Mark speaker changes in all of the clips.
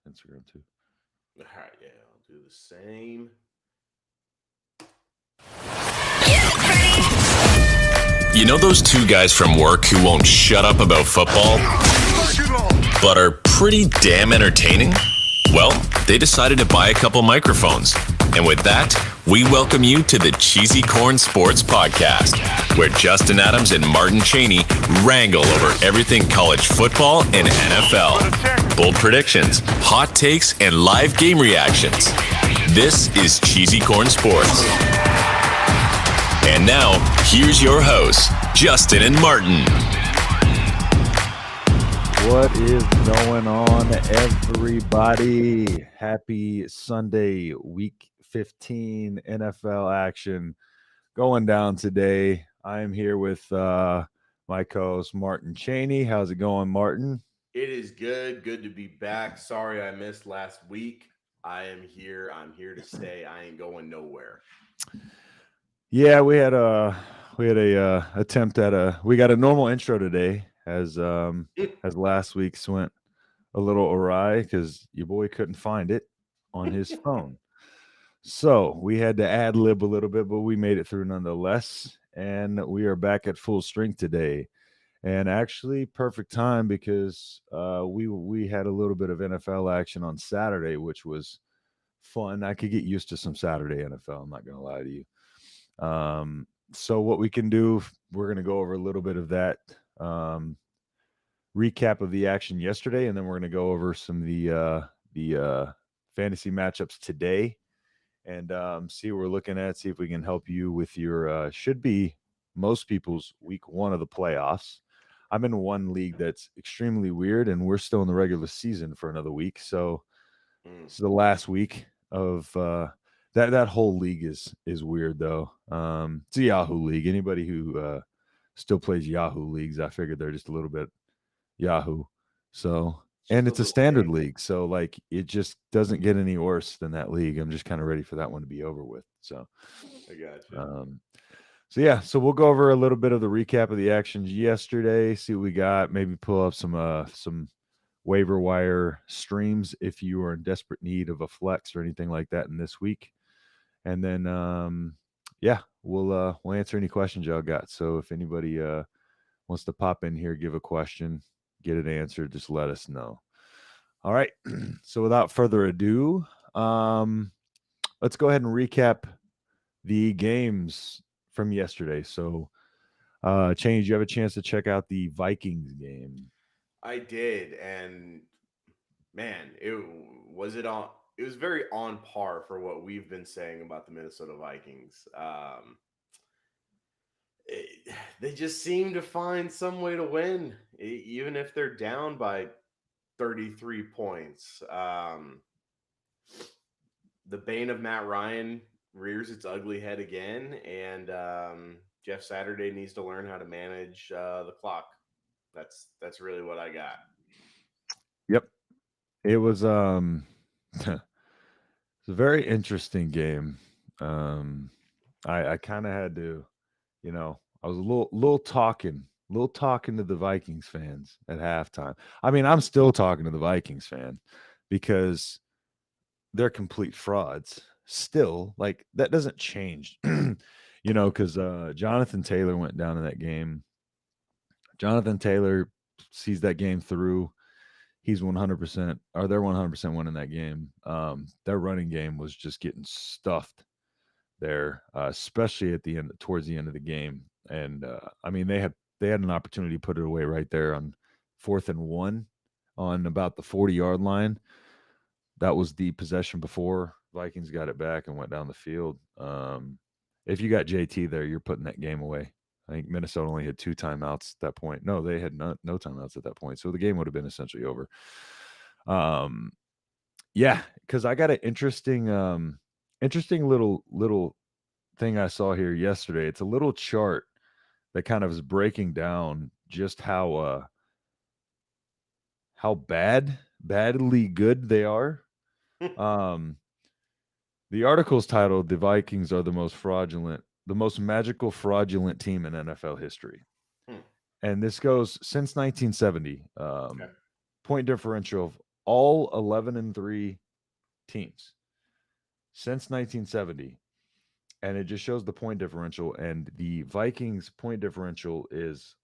Speaker 1: Instagram too.
Speaker 2: All right, yeah, I'll do the same.
Speaker 3: You know those two guys from work who won't shut up about football, but are pretty damn entertaining? Well, they decided to buy a couple microphones. And with that, we welcome you to the Cheesy Corn Sports Podcast, where Justin Adams and Martin Cheney wrangle over everything college football and NFL. Bold predictions, hot takes, and live game reactions. This is Cheesy Corn Sports. And now, here's your hosts, Justin and Martin.
Speaker 1: What is going on, everybody? Happy Sunday, Week 15 NFL action going down today. I am here with my co-host, Martin Cheney. How's it going, Martin?
Speaker 2: It is good. Good to be back. Sorry I missed last week. I am here. I'm here to stay. I ain't going nowhere.
Speaker 1: Yeah, we had a attempt at we got a normal intro today as last week's went a little awry because your boy couldn't find it on his phone. So we had to ad lib a little bit, but we made it through nonetheless. And we are back at full strength today. And actually perfect time because we had a little bit of NFL action on Saturday, which was fun. I could get used to some Saturday NFL, I'm not gonna lie to you. So what we can do, we're going to go over a little bit of that recap of the action yesterday, and then we're going to go over some of the fantasy matchups today, and see what we're looking at. See if we can help you with your should be most people's week one of the playoffs. I'm in one league that's extremely weird, and we're still in the regular season for another week. So this is the last week of that whole league is weird though. It's a Yahoo league. Anybody who still plays Yahoo leagues, I figured they're just a little bit Yahoo. So, and it's a standard league, so like it just doesn't get any worse than that league. I'm just kind of ready for that one to be over with. So,
Speaker 2: I got you.
Speaker 1: So yeah, so we'll go over a little bit of the recap of the actions yesterday. See what we got. Maybe pull up some waiver wire streams if you are in desperate need of a flex or anything like that in this week. And then yeah, we'll answer any questions y'all got. So if anybody wants to pop in here, give a question, get it answered, just let us know. All right. So without further ado, let's go ahead and recap the games from yesterday. So Change, you have a chance to check out the Vikings game.
Speaker 2: I did, and man, it was very on par for what we've been saying about the Minnesota Vikings. They just seem to find some way to win, even if they're down by 33 points. The bane of Matt Ryan rears its ugly head again, and Jeff Saturday needs to learn how to manage the clock. That's really what I got.
Speaker 1: Yep. It was it's a very interesting game. I kind of had to, I was a little talking to the Vikings fans at halftime. I mean, I'm still talking to the Vikings fan because they're complete frauds. Still, like that doesn't change, because Jonathan Taylor went down in that game. Jonathan Taylor sees that game through. He's 100%, or they're 100% winning that game. Their running game was just getting stuffed there, especially at the end, towards the end of the game. And I mean, they had an opportunity to put it away right there on 4th and 1 on about the 40-yard line. That was the possession before Vikings got it back and went down the field. If you got JT there, you're putting that game away. I think Minnesota only had 2 timeouts at that point. No, they had no timeouts at that point. So the game would have been essentially over. Yeah, because I got an interesting little thing I saw here yesterday. It's a little chart that kind of is breaking down just how badly good they are. The article's titled "The Vikings are the most magical fraudulent team in NFL history." And this goes since 1970. Point differential of all 11-3 teams since 1970, and it just shows the point differential. And the Vikings point differential is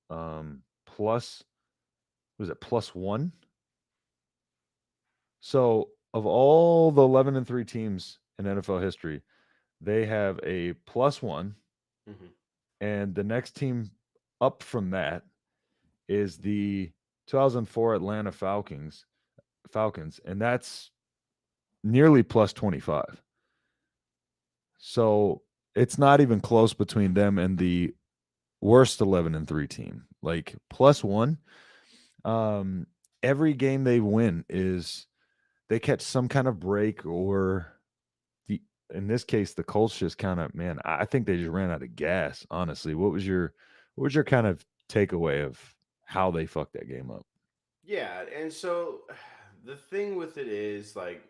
Speaker 1: plus, was it +1? So of all the 11-3 teams in NFL history, they have a +1,
Speaker 2: Mhm.
Speaker 1: and the next team up from that is the 2004 Atlanta Falcons, and that's nearly +25. So it's not even close between them and the worst 11-3 team. Like +1. Every game they win is they catch some kind of break, or in this case, the Colts just kind of, man, I think they just ran out of gas, honestly. What was your kind of takeaway of how they fucked that game up?
Speaker 2: Yeah, and so the thing with it is like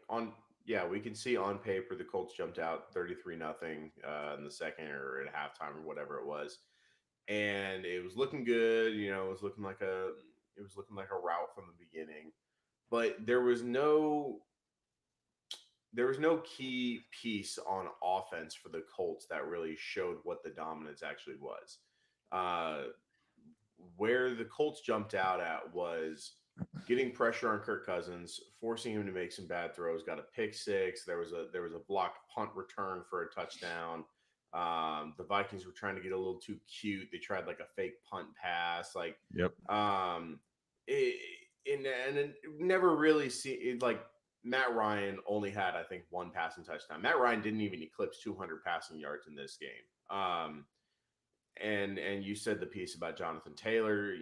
Speaker 2: we can see on paper the Colts jumped out 33-0 in the second or at halftime or whatever it was. And it was looking good, it was looking like a route from the beginning. But there was no key piece on offense for the Colts that really showed what the dominance actually was. Where the Colts jumped out at was getting pressure on Kirk Cousins, forcing him to make some bad throws. Got a pick six. There was a blocked punt return for a touchdown. The Vikings were trying to get a little too cute. They tried like a fake punt pass. Like,
Speaker 1: Yep.
Speaker 2: and it never really like Matt Ryan only had, I think, one passing touchdown. Matt Ryan didn't even eclipse 200 passing yards in this game. And you said the piece about Jonathan Taylor,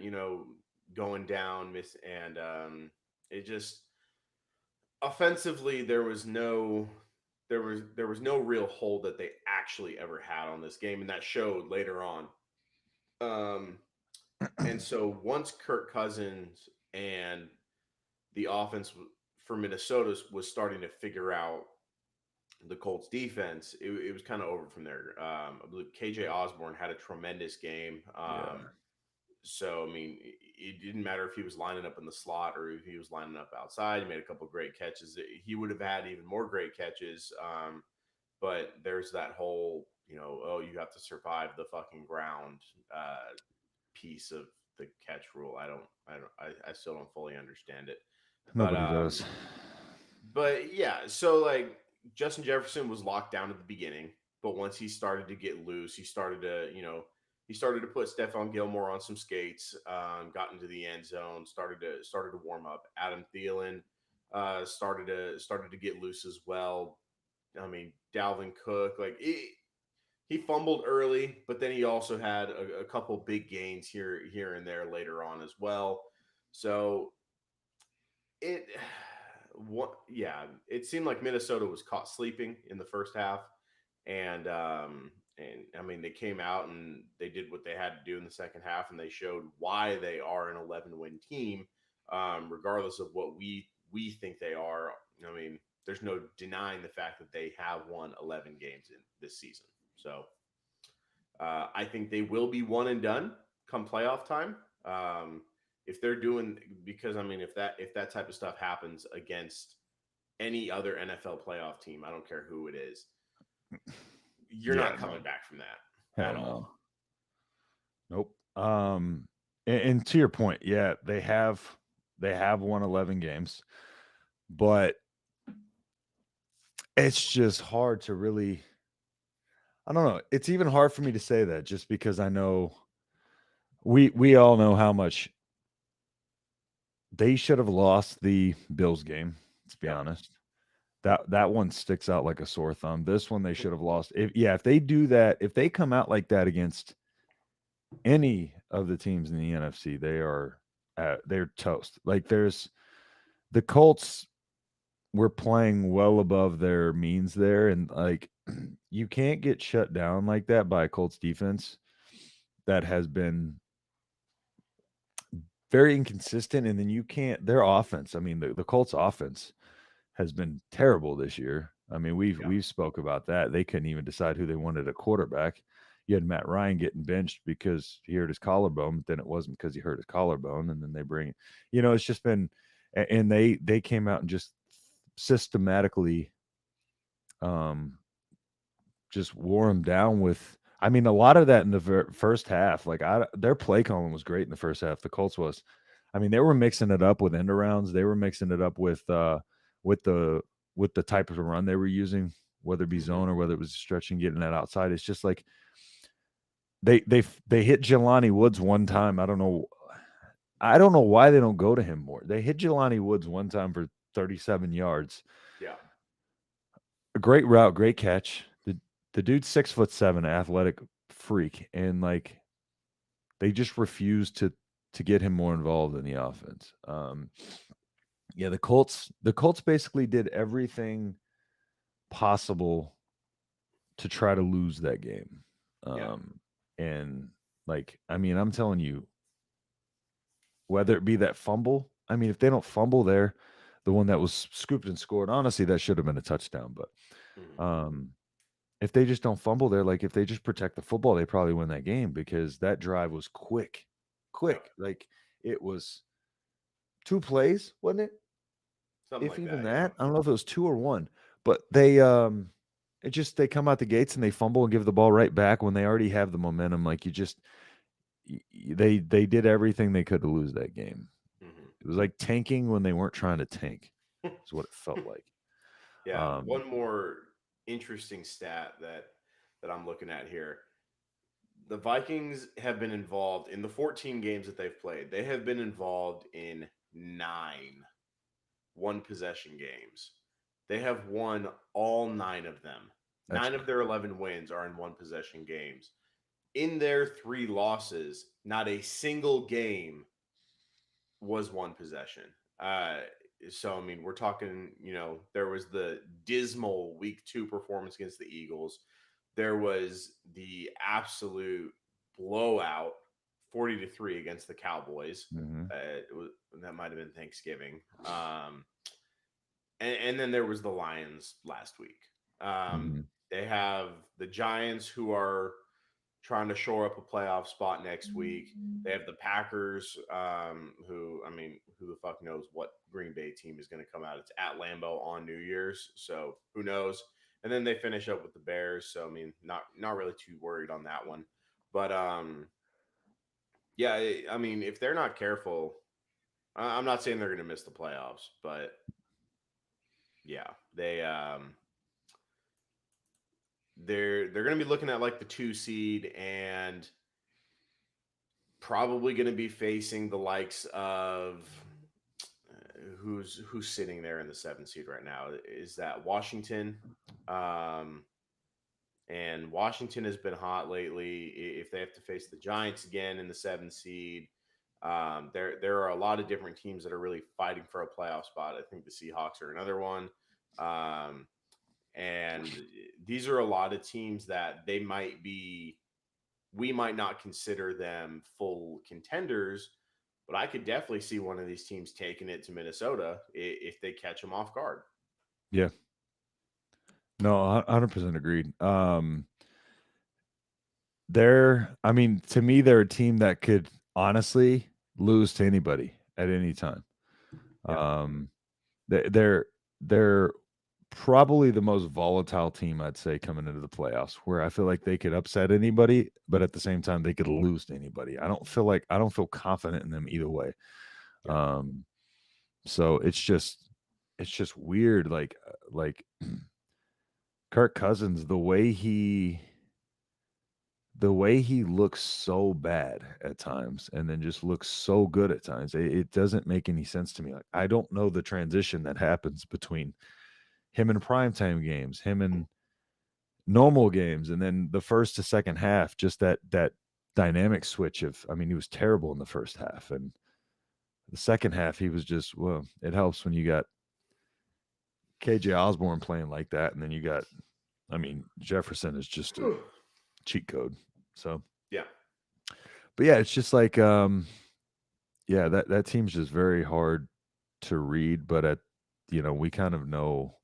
Speaker 2: going down, and it just offensively there was no real hold that they actually ever had on this game, and that showed later on. And so once Kirk Cousins and the offense for Minnesota was starting to figure out the Colts defense, it was kind of over from there. I believe KJ Osborne had a tremendous game. So, I mean, it didn't matter if he was lining up in the slot or if he was lining up outside. He made a couple great catches. He would have had even more great catches. But there's that whole, you have to survive the fucking ground piece of the catch rule. I still don't fully understand it.
Speaker 1: Nobody does.
Speaker 2: But yeah, so like Justin Jefferson was locked down at the beginning, but once he started to get loose, he started to put Stephon Gilmore on some skates, got into the end zone, started to warm up. Adam Thielen started to get loose as well. I mean, Dalvin Cook, like he fumbled early, but then he also had a couple big gains here and there later on as well. So it seemed like Minnesota was caught sleeping in the first half, and I mean, they came out and they did what they had to do in the second half, and they showed why they are an 11-win team, regardless of what we think they are. I mean, there's no denying the fact that they have won 11 games in this season. So I think they will be one and done come playoff time. If they're doing, because I mean, if that type of stuff happens against any other NFL playoff team, I don't care who it is, you're not coming back from that at all.
Speaker 1: Nope. And to your point, yeah, they have won 11 games, but it's just hard to really, I don't know. It's even hard for me to say that just because I know we all know how much they should have lost the Bills game, let's be honest. That one sticks out like a sore thumb. This one they should have lost. If they do that, if they come out like that against any of the teams in the NFC, they're toast. Like the Colts were playing well above their means there, and like you can't get shut down like that by a Colts defense that has been very inconsistent, and then you can't their offense. I mean, the Colts offense has been terrible this year. I mean, we've spoke about that. They couldn't even decide who they wanted a quarterback. You had Matt Ryan getting benched because he hurt his collarbone, but then it wasn't because he hurt his collarbone. And then they bring, it's just been, and they came out and just systematically just wore them down with. I mean, a lot of that in the first half. Like their play calling was great in the first half. The Colts was. I mean, they were mixing it up with end arounds. They were mixing it up with the type of run they were using, whether it be zone or whether it was stretching, getting that outside. It's just like they hit Jelani Woods one time. I don't know why they don't go to him more. They hit Jelani Woods one time for 37 yards.
Speaker 2: Yeah.
Speaker 1: A great route, great catch. The dude's 6'7", athletic freak, and like they just refuse to get him more involved in the offense. Yeah, the Colts basically did everything possible to try to lose that game. And like, I mean, I'm telling you, whether it be that fumble, I mean, if they don't fumble there, the one that was scooped and scored, honestly, that should have been a touchdown. But if they just don't fumble there, like if they just protect the football, they probably win that game, because that drive was quick. Like it was 2 plays, wasn't it?
Speaker 2: Something
Speaker 1: If
Speaker 2: like
Speaker 1: even
Speaker 2: that.
Speaker 1: I don't know if it was 2 or 1, but they they come out the gates and they fumble and give the ball right back when they already have the momentum. Like they did everything they could to lose that game. It was like tanking when they weren't trying to tank. Is what it felt like.
Speaker 2: Yeah. One more interesting stat that I'm looking at here. The Vikings have been involved in the 14 games that they've played. They have been involved in 9 one-possession games. They have won all 9 of them. That's 9 of their 11 wins are in one-possession games. In their 3 losses, not a single game was one possession. So, I mean, we're talking, there was the dismal week 2 performance against the Eagles. There was the absolute blowout 40-3 against the Cowboys. That might have been Thanksgiving. And then there was the Lions last week. They have the Giants, who are trying to shore up a playoff spot next week. They have the Packers, who the fuck knows what Green Bay team is going to come out. It's at Lambeau on New Year's, so who knows? And then they finish up with the Bears, so I mean, not really too worried on that one. But yeah, I mean, if they're not careful, I'm not saying they're going to miss the playoffs, but yeah, they're going to be looking at like the 2 seed and probably going to be facing the likes of who's sitting there in the 7 seed right now. Is that Washington? And Washington has been hot lately. If they have to face the Giants again in the 7 seed, there are a lot of different teams that are really fighting for a playoff spot. I think the Seahawks are another one. And these are a lot of teams that we might not consider them full contenders, but I could definitely see one of these teams taking it to Minnesota if they catch them off guard.
Speaker 1: Yeah. No, 100% agreed. To me, they're a team that could honestly lose to anybody at any time. Yeah. They're probably the most volatile team, I'd say, coming into the playoffs, where I feel like they could upset anybody, but at the same time they could lose to anybody. I don't feel confident in them either way. Yeah. So it's just weird. Like Kirk Cousins, the way he looks so bad at times and then just looks so good at times. It doesn't make any sense to me. Like, I don't know the transition that happens between him in primetime games, him in normal games, and then the first to second half, just that dynamic switch of, I mean, he was terrible in the first half, and the second half he was just, well, it helps when you got KJ Osborne playing like that, and then you got, I mean, Jefferson is just a cheat code. So
Speaker 2: yeah.
Speaker 1: But yeah, it's just like that team's just very hard to read, but we kind of know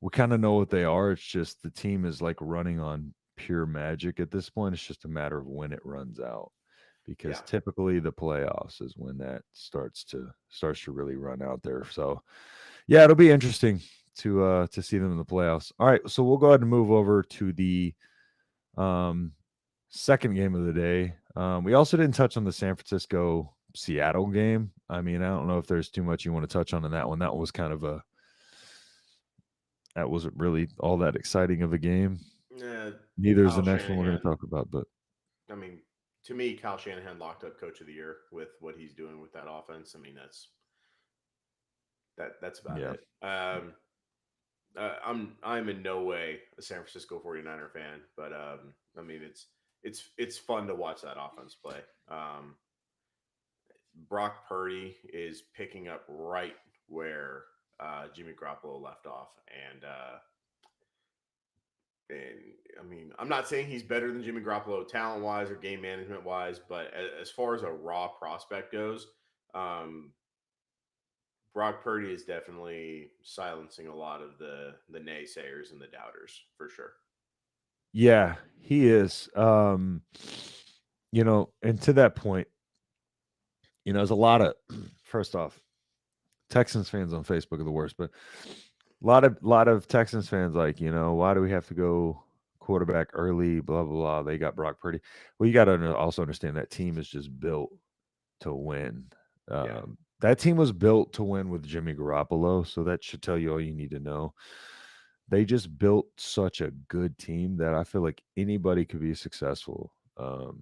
Speaker 1: what they are. It's just the team is like running on pure magic at this point. It's just a matter of when it runs out. because
Speaker 2: Yeah.
Speaker 1: typically the playoffs is when that starts to really run out there. So yeah, it'll be interesting to see them in the playoffs. All right, so we'll go ahead and move over to the second game of the day. We also didn't touch on the San Francisco Seattle game. I mean, I don't know if there's too much you want to touch on in that one. That was kind of that wasn't really all that exciting of a game. Neither is the
Speaker 2: Kyle
Speaker 1: next one we're going to
Speaker 2: Shanahan.
Speaker 1: talk about, but
Speaker 2: I mean, to me, Kyle Shanahan locked up Coach of the Year with what he's doing with that offense. I mean, that's about
Speaker 1: yeah.
Speaker 2: it. I'm in no way a San Francisco 49er fan, but I mean, it's fun to watch that offense play. Brock Purdy is picking up right where Jimmy Garoppolo left off, and I mean, I'm not saying he's better than Jimmy Garoppolo talent wise or game management wise, but as far as a raw prospect goes, Brock Purdy is definitely silencing a lot of the naysayers and the doubters for sure.
Speaker 1: Yeah, he is. You know, and to that point, you know, there's a lot of first off, Texans fans on Facebook are the worst, but a lot of Texans fans like, you know, why do we have to go quarterback early? Blah blah blah. They got Brock Purdy. Well, you got to also understand that team is just built to win.
Speaker 2: Yeah.
Speaker 1: That team was built to win with Jimmy Garoppolo, so that should tell you all you need to know. They just built such a good team that I feel like anybody could be successful. I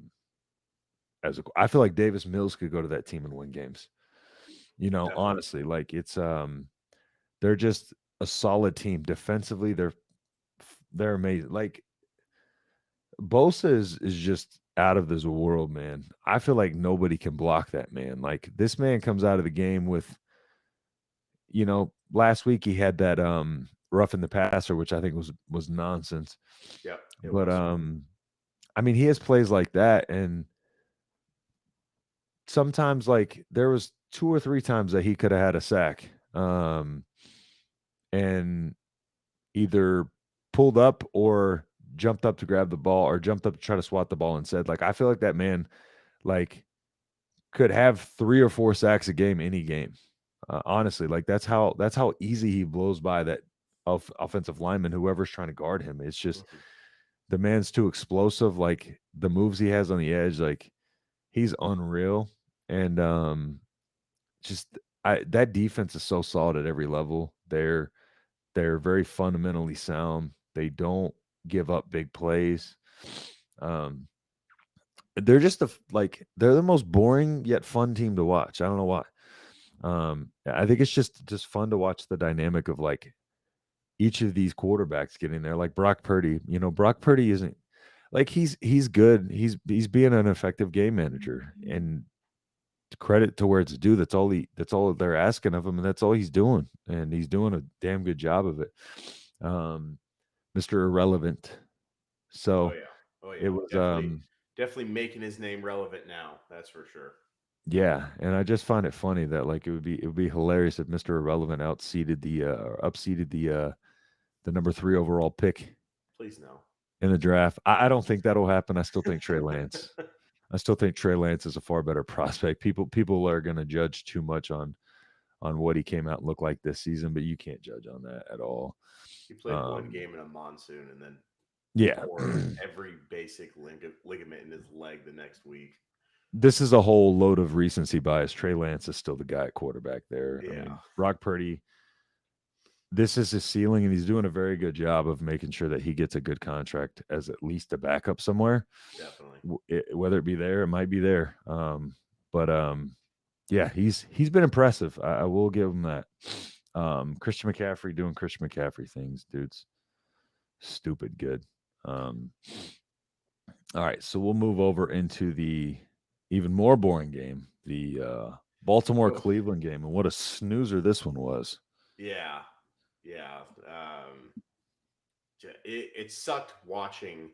Speaker 1: feel like Davis Mills could go to that team and win games. You know,
Speaker 2: Definitely.
Speaker 1: honestly, like they're just a solid team. Defensively, they're amazing. Like Bosa is just out of this world, man. I feel like nobody can block that man. Like this man comes out of the game with, you know, last week he had that rough in the passer, which I think was nonsense.
Speaker 2: Yep.
Speaker 1: But I mean, he has plays like that, and sometimes like there was 2 or 3 times that he could have had a sack. And either pulled up or jumped up to grab the ball or jumped up to try to swat the ball instead. Like I feel like that man like could have 3 or 4 sacks a game any game. Honestly, like that's how easy he blows by that offensive lineman, whoever's trying to guard him. It's just the man's too explosive. Like the moves he has on the edge, like he's unreal. And that defense is so solid at every level. They're very fundamentally sound. They don't give up big plays. They're just they're the most boring yet fun team to watch. I don't know why. I think it's just fun to watch the dynamic of like each of these quarterbacks getting there. Like Brock Purdy, you know, Brock Purdy isn't like he's good. He's being an effective game manager, and credit to where it's due. That's all they're asking of him, and that's all he's doing. And he's doing a damn good job of it. Mr. Irrelevant. So
Speaker 2: Oh yeah.
Speaker 1: it was
Speaker 2: definitely making his name relevant now. That's for sure.
Speaker 1: yeah, and I just find it funny that like it would be hilarious if Mr. Irrelevant upseeded the number 3 overall pick
Speaker 2: Please no.
Speaker 1: in the draft. I don't think that'll happen. I still think Trey Lance. I still think Trey Lance is a far better prospect. People are going to judge too much on what he came out and looked like this season, but you can't judge on that at all.
Speaker 2: He played one game in a monsoon and then
Speaker 1: yeah,
Speaker 2: every basic ligament in his leg the next week.
Speaker 1: This is a whole load of recency bias. Trey Lance is still the guy at quarterback there.
Speaker 2: Yeah.
Speaker 1: I mean, Brock Purdy, this is his ceiling, and he's doing a very good job of making sure that he gets a good contract as at least a backup somewhere.
Speaker 2: Definitely.
Speaker 1: Whether it be there, it might be there. Yeah, he's been impressive. I will give him that. Christian McCaffrey doing Christian McCaffrey things, dude's stupid good. All right, so we'll move over into the even more boring game, the Baltimore-Cleveland game, and what a snoozer this one was.
Speaker 2: Yeah. It sucked watching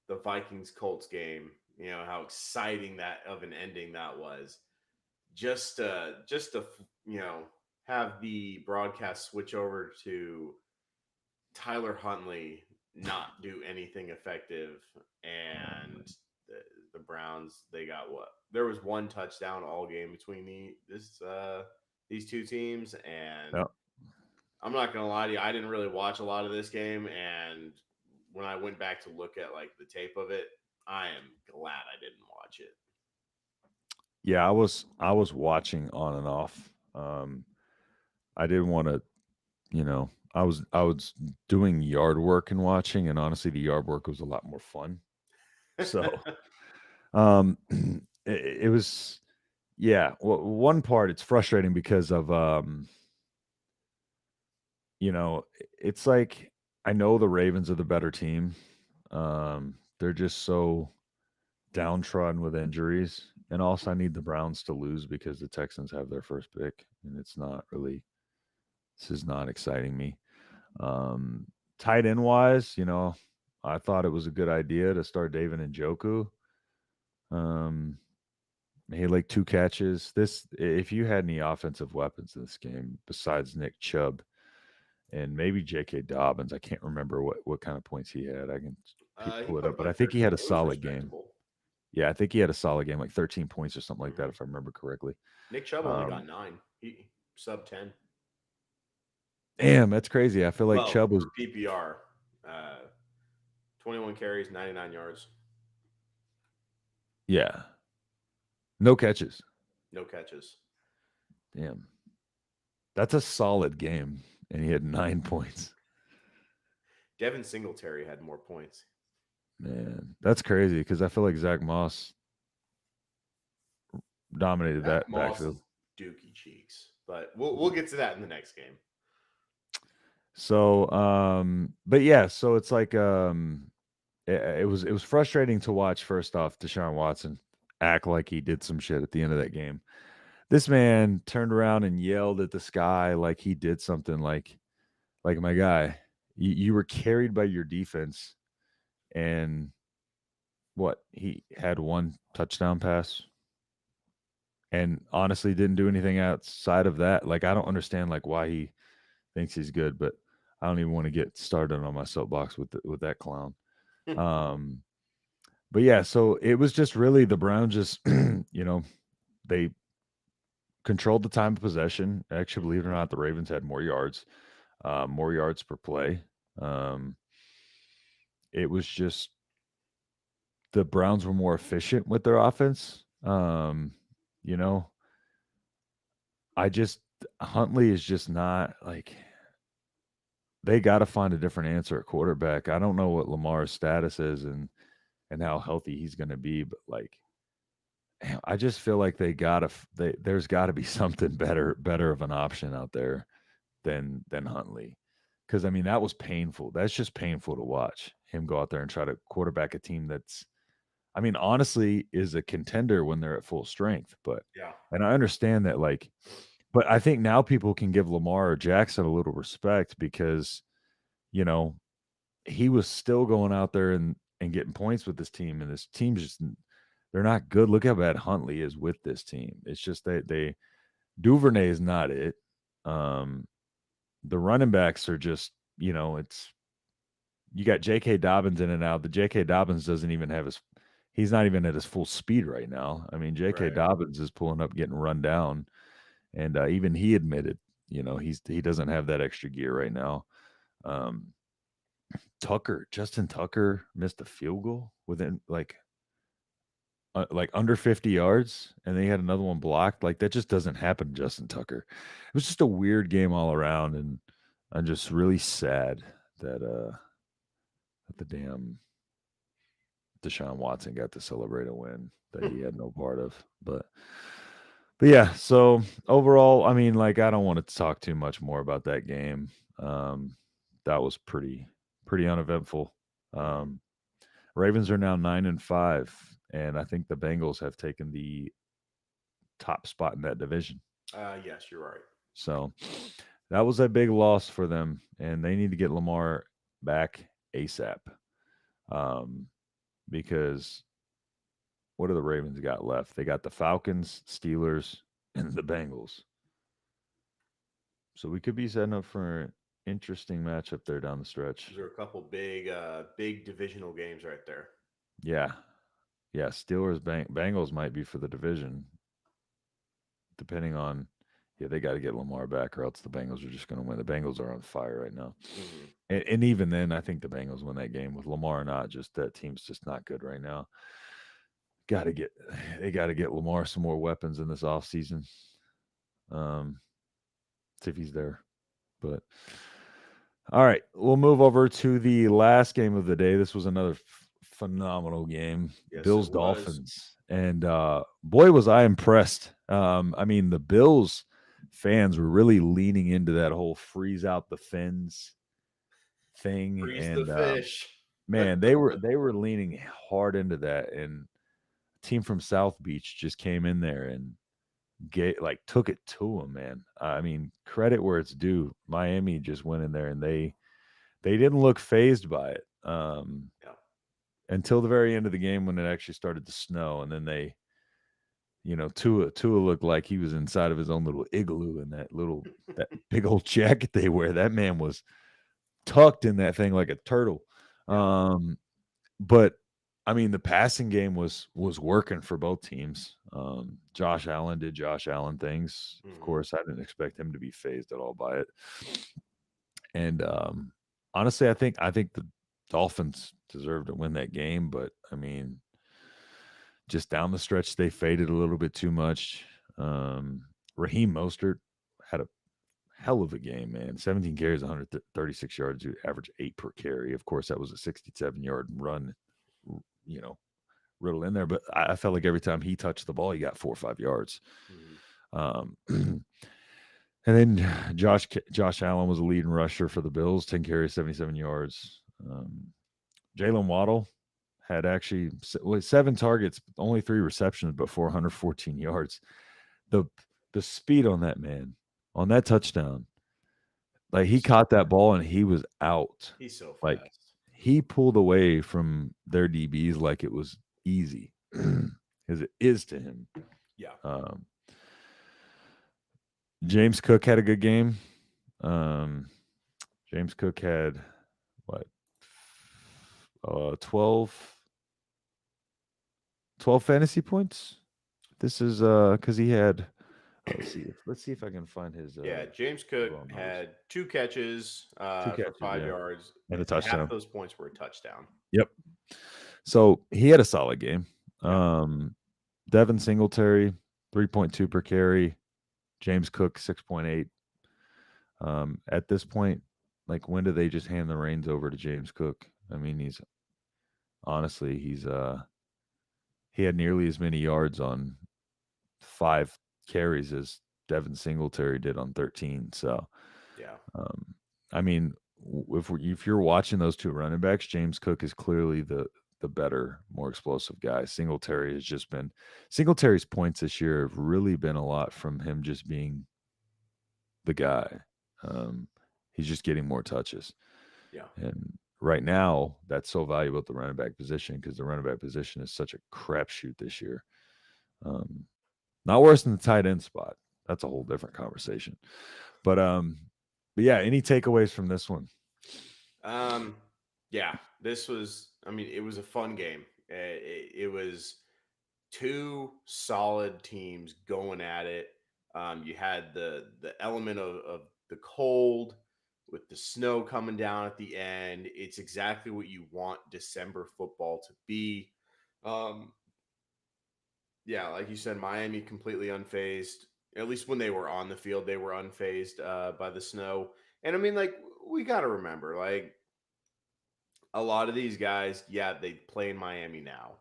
Speaker 2: the Vikings-Colts game. You know how exciting that of an ending that was. Just to you know have the broadcast switch over to Tyler Huntley not do anything effective, and the Browns, they got what? There was one touchdown all game between these two teams, and
Speaker 1: Yep.
Speaker 2: I'm not gonna lie to you, I didn't really watch a lot of this game, and when I went back to look at like the tape of it, I am glad I didn't watch it.
Speaker 1: Yeah, I was watching on and off. I didn't want to, I was doing yard work and watching, and honestly, the yard work was a lot more fun. So, um, it was, yeah. Well, one part it's frustrating because of, it's like I know the Ravens are the better team. They're just so downtrodden with injuries, and also I need the Browns to lose because the Texans have their first pick, and it's not really. This is not exciting me. Um, Tight end wise, I thought it was a good idea to start David Njoku. He had like 2 catches. If you had any offensive weapons in this game besides Nick Chubb and maybe J.K. Dobbins, I can't remember what kind of points he had. I can
Speaker 2: He
Speaker 1: pull it
Speaker 2: put
Speaker 1: up, but I think he had a
Speaker 2: 13. It was
Speaker 1: solid game.
Speaker 2: respectable.
Speaker 1: Yeah, I think he had a solid game, like 13 points or something like that, if I remember correctly.
Speaker 2: Nick Chubb only got 9. He sub 10.
Speaker 1: Damn, that's crazy. I feel like Chubb was
Speaker 2: for PPR. 21 carries, 99 yards,
Speaker 1: yeah. No catches.
Speaker 2: no catches.
Speaker 1: Damn. That's a solid game, and he had 9 points.
Speaker 2: Devin Singletary had more points.
Speaker 1: Man, that's crazy because I feel like Zach Moss dominated that
Speaker 2: Moss
Speaker 1: backfield.
Speaker 2: is dookie cheeks, but we'll get to that in the next game.
Speaker 1: So, but yeah, so it's like it was frustrating to watch. First off, Deshaun Watson act like he did some shit at the end of that game. This man turned around and yelled at the sky like he did something. Like my guy, you were carried by your defense, and what, he had 1 touchdown pass, and honestly didn't do anything outside of that. Like I don't understand like why he thinks he's good, but I don't even want to get started on my soapbox with that clown. But yeah, so it was just really the Browns just they controlled the time of possession. Actually, believe it or not, the Ravens had more yards per play. It was just the Browns were more efficient with their offense. Huntley is just not like, they got to find a different answer at quarterback. I don't know what Lamar's status is and how healthy he's going to be, but like, I just feel like there's got to be something better of an option out there than Huntley. Because I mean, that was painful. That's just painful to watch him go out there and try to quarterback a team that's, I mean, honestly, is a contender when they're at full strength. But
Speaker 2: Yeah,
Speaker 1: and I understand that, like, but I think now people can give Lamar or Jackson a little respect because, he was still going out there and getting points with this team, and this team's just, they're not good. Look how bad Huntley is with this team. It's just that Duvernay is not it. The running backs are just, it's, you got J.K. Dobbins in and out. The J.K. Dobbins doesn't even have he's not even at his full speed right now. I mean, J.K.
Speaker 2: Right.
Speaker 1: Dobbins is pulling up, getting run down, and even he admitted, he doesn't have that extra gear right now. Justin Tucker missed a field goal within like under 50 yards, and then he had another one blocked. Like, that just doesn't happen to Justin Tucker. It was just a weird game all around, and I'm just really sad that the damn Deshaun Watson got to celebrate a win that he had no part of. But yeah, so overall, I mean, like, I don't want to talk too much more about that game. That was pretty uneventful. Ravens are now 9-5, and I think the Bengals have taken the top spot in that division.
Speaker 2: Yes, you're right.
Speaker 1: So that was a big loss for them, and they need to get Lamar back ASAP. Because what do the Ravens got left? They got the Falcons, Steelers, and the Bengals. So we could be setting up for an interesting matchup there down the stretch.
Speaker 2: Those are a couple big divisional games right there.
Speaker 1: Yeah. yeah, Steelers, Bengals might be for the division, depending on. Yeah, they got to get Lamar back, or else the Bengals are just going to win. The Bengals are on fire right now,
Speaker 2: Mhm.
Speaker 1: and even then, I think the Bengals win that game with Lamar or not. Just that team's just not good right now. Got to get they got to get Lamar some more weapons in this offseason. See if he's there. But all right, we'll move over to the last game of the day. This was another phenomenal game.
Speaker 2: Yes,
Speaker 1: Bills
Speaker 2: it was.
Speaker 1: Dolphins. And boy was I impressed. I mean, the Bills fans were really leaning into that whole freeze out the fins thing.
Speaker 2: Freeze
Speaker 1: And
Speaker 2: the fish.
Speaker 1: man, they were leaning hard into that. And a team from South Beach just came in there and took it to them, man. I mean, credit where it's due. Miami just went in there and they didn't look phased by it
Speaker 2: Yeah.
Speaker 1: until the very end of the game when it actually started to snow, and then they, Tua looked like he was inside of his own little igloo in that big old jacket they wear. That man was tucked in that thing like a turtle.
Speaker 2: Yeah.
Speaker 1: But I mean, the passing game was working for both teams. Josh Allen did Josh Allen things. Of
Speaker 2: Mhm.
Speaker 1: course, I didn't expect him to be phased at all by it. And honestly, I think the Dolphins deserved to win that game, but I mean, just down the stretch, they faded a little bit too much. Raheem Mostert had a hell of a game, man. 17 carries, 136 yards, average 8 per carry. Of course, that was a 67-yard run, riddle in there. But I felt like every time he touched the ball, he got 4 or 5 yards.
Speaker 2: Mhm.
Speaker 1: And then Josh Allen was a leading rusher for the Bills, 10 carries, 77 yards. Jalen Waddle had actually 7 targets, only 3 receptions, but 414 yards. The speed on that man, on that touchdown, like he caught that ball and he was out.
Speaker 2: He's so fast.
Speaker 1: Like he pulled away from their DBs like it was easy, as it is to him.
Speaker 2: Yeah.
Speaker 1: James Cook had a good game. James Cook had what? 12 fantasy points. This is because he had. Let's see if I can find his.
Speaker 2: Yeah, James Cook
Speaker 1: numbers.
Speaker 2: had 2 catches, for 5
Speaker 1: yeah.
Speaker 2: yards,
Speaker 1: And a touchdown.
Speaker 2: Half those points were a touchdown.
Speaker 1: Yep. So he had a solid game.
Speaker 2: Yeah.
Speaker 1: Devin Singletary, 3.2 per carry. James Cook, 6.8. At this point, like, when do they just hand the reins over to James Cook? I mean, he's he had nearly as many yards on 5 carries as Devin Singletary did on 13. So,
Speaker 2: Yeah.
Speaker 1: I mean, if you're watching those 2 running backs, James Cook is clearly the better, more explosive guy. Singletary's points this year have really been a lot from him just being the guy. He's just getting more touches.
Speaker 2: Yeah.
Speaker 1: And right now, that's so valuable at the running back position because the running back position is such a crapshoot this year. Not worse than the tight end spot. That's a whole different conversation. But yeah, any takeaways from this one?
Speaker 2: Yeah, this was, I mean, it was a fun game. It was 2 solid teams going at it. You had the element of the cold with the snow coming down at the end. It's exactly what you want December football to be. Yeah, like you said, Miami completely unfazed. At least when they were on the field, they were unfazed by the snow. And I mean, like, we got to remember, like, a lot of these guys, yeah, they play in Miami now,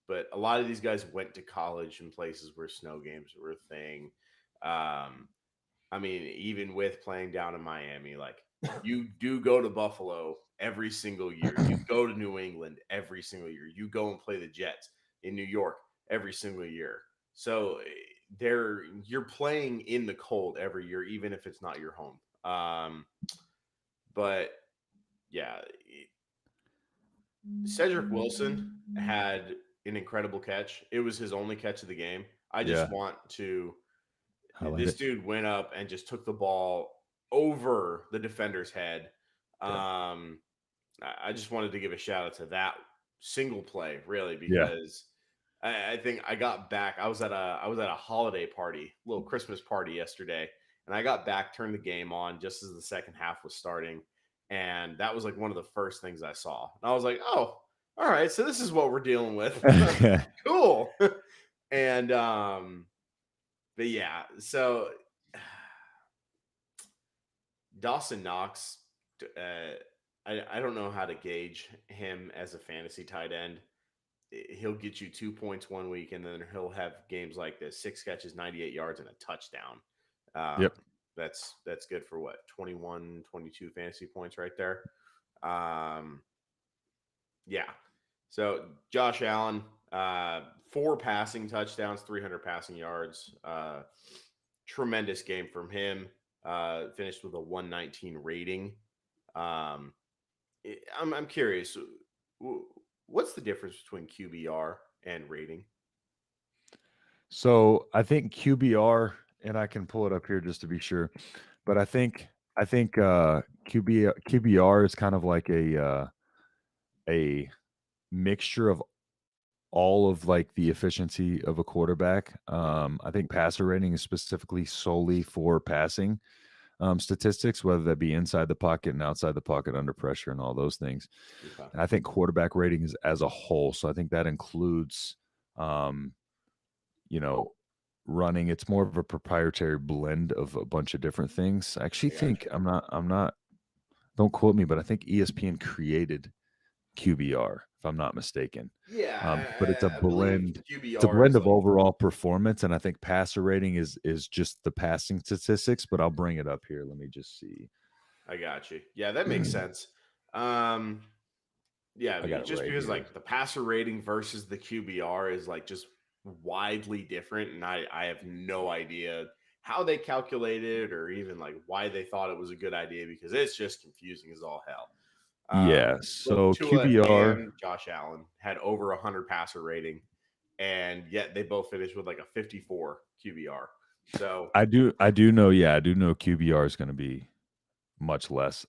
Speaker 2: but a lot of these guys went to college in places where snow games were a thing. I mean, even with playing down in Miami, like, you do go to Buffalo every single year. You go to New England every single year. You go and play the Jets in New York every single year. So you're playing in the cold every year, even if it's not your home. But yeah, Cedric Wilson had an incredible catch. It was his only catch of the game. I just want to
Speaker 1: Highlight
Speaker 2: this
Speaker 1: it.
Speaker 2: dude went up and just took the ball over the defender's head.
Speaker 1: Yeah.
Speaker 2: I just wanted to give a shout out to that single play, really, because I think I got back. I was at a holiday party, little Christmas party yesterday, and I got back, turned the game on just as the second half was starting, and that was like one of the first things I saw. And I was like, "Oh, all right, so this is what we're dealing with. Cool." And but yeah, so Dawson Knox, I don't know how to gauge him as a fantasy tight end. He'll get you 2 points one week, and then he'll have games like this: 6 catches, 98 yards, and a touchdown.
Speaker 1: Yep.
Speaker 2: That's good for what, 21, 22 fantasy points right there. Yeah. So Josh Allen, 4 passing touchdowns, 300 passing yards. Tremendous game from him. Finished with a 119 rating. I'm curious, what's the difference between QBR and rating?
Speaker 1: So I think QBR, and I can pull it up here just to be sure, but I think QBR is kind of like a mixture of all of like the efficiency of a quarterback. I think passer rating is specifically solely for passing statistics, whether that be inside the pocket and outside the pocket, under pressure, and all those things.
Speaker 2: Okay.
Speaker 1: And I think quarterback rating is as a whole. So I think that includes, running. It's more of a proprietary blend of a bunch of different things. I actually think I'm not. Don't quote me, but I think ESPN created QBR, if I'm not mistaken.
Speaker 2: Yeah,
Speaker 1: But it's a
Speaker 2: I believe
Speaker 1: blend.
Speaker 2: QBR
Speaker 1: It's a blend
Speaker 2: is
Speaker 1: of
Speaker 2: like,
Speaker 1: overall performance, and I think passer rating is just the passing statistics. But I'll bring it up here. Let me just see.
Speaker 2: I got you. Yeah, that makes sense. Yeah,
Speaker 1: I got it
Speaker 2: just
Speaker 1: right
Speaker 2: because
Speaker 1: here.
Speaker 2: like the passer rating versus the QBR is like just widely different, and I have no idea how they calculated or even like why they thought it was a good idea, because it's just confusing as all hell.
Speaker 1: Yeah.
Speaker 2: Both
Speaker 1: So
Speaker 2: Tua
Speaker 1: QBR.
Speaker 2: and Josh Allen had over 100 passer rating, and yet they both finished with like a 54 QBR. So
Speaker 1: I do know. Yeah, I do know QBR is going to be much less.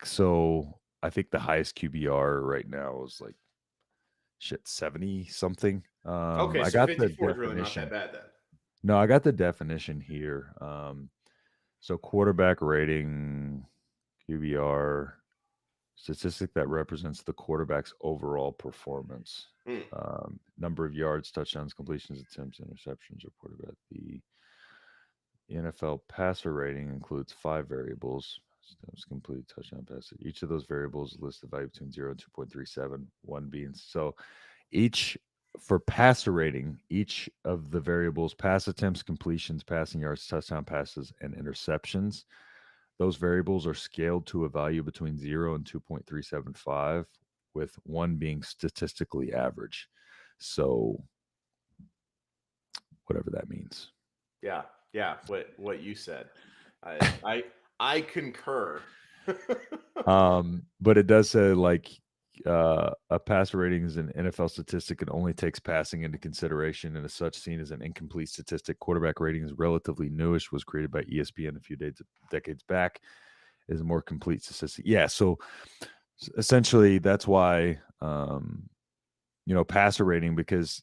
Speaker 1: So I think the highest QBR right now is like 70 something.
Speaker 2: okay,
Speaker 1: I
Speaker 2: so
Speaker 1: got the
Speaker 2: 54 is really not
Speaker 1: definition.
Speaker 2: that bad then.
Speaker 1: No, I got the definition here. So quarterback rating, QBR, statistic that represents the quarterback's overall performance. Number of yards, touchdowns, completions, attempts, interceptions reported by the NFL passer rating includes 5 variables. Steps completed, touchdown passes. Each of those variables lists the value between 0 and 2.37, one being so each for passer rating, each of the variables, pass attempts, completions, passing yards, touchdown passes, and interceptions, those variables are scaled to a value between 0 and 2.375, with 1 being statistically average. So whatever that means.
Speaker 2: Yeah, what you said. I concur.
Speaker 1: But it does say like a passer rating is an NFL statistic and only takes passing into consideration, and as such seen as an incomplete statistic. Quarterback rating is relatively newish, was created by ESPN a few decades back, is a more complete statistic. Yeah, so essentially that's why passer rating, because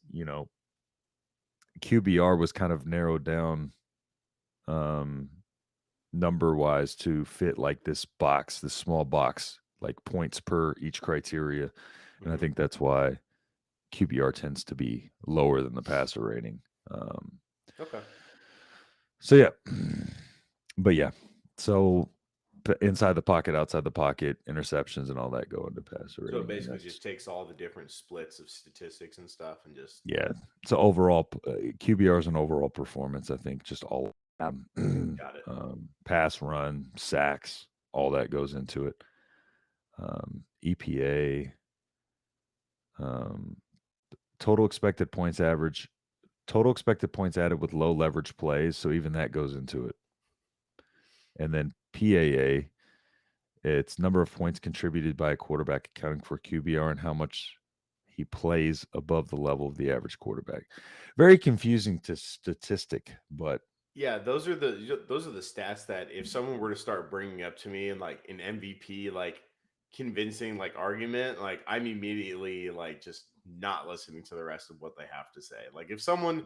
Speaker 1: QBR was kind of narrowed down number wise to fit like this small box, like points per each criteria. And I think that's why QBR tends to be lower than the passer rating.
Speaker 2: Okay.
Speaker 1: So yeah, but yeah, so inside the pocket, outside the pocket, interceptions and all that go into passer rating.
Speaker 2: So it basically just takes all the different splits of statistics and stuff and just
Speaker 1: So overall, QBR is an overall performance. I think just all
Speaker 2: got it.
Speaker 1: Pass, run, sacks, all that goes into it. EPA, total expected points average, total expected points added with low leverage plays. So even that goes into it. And then PAA, it's number of points contributed by a quarterback, accounting for QBR and how much he plays above the level of the average quarterback. Very confusing to statistic, but
Speaker 2: yeah, those are the stats that if someone were to start bringing up to me and like an MVP, like convincing like argument, like I'm immediately like just not listening to the rest of what they have to say. Like if someone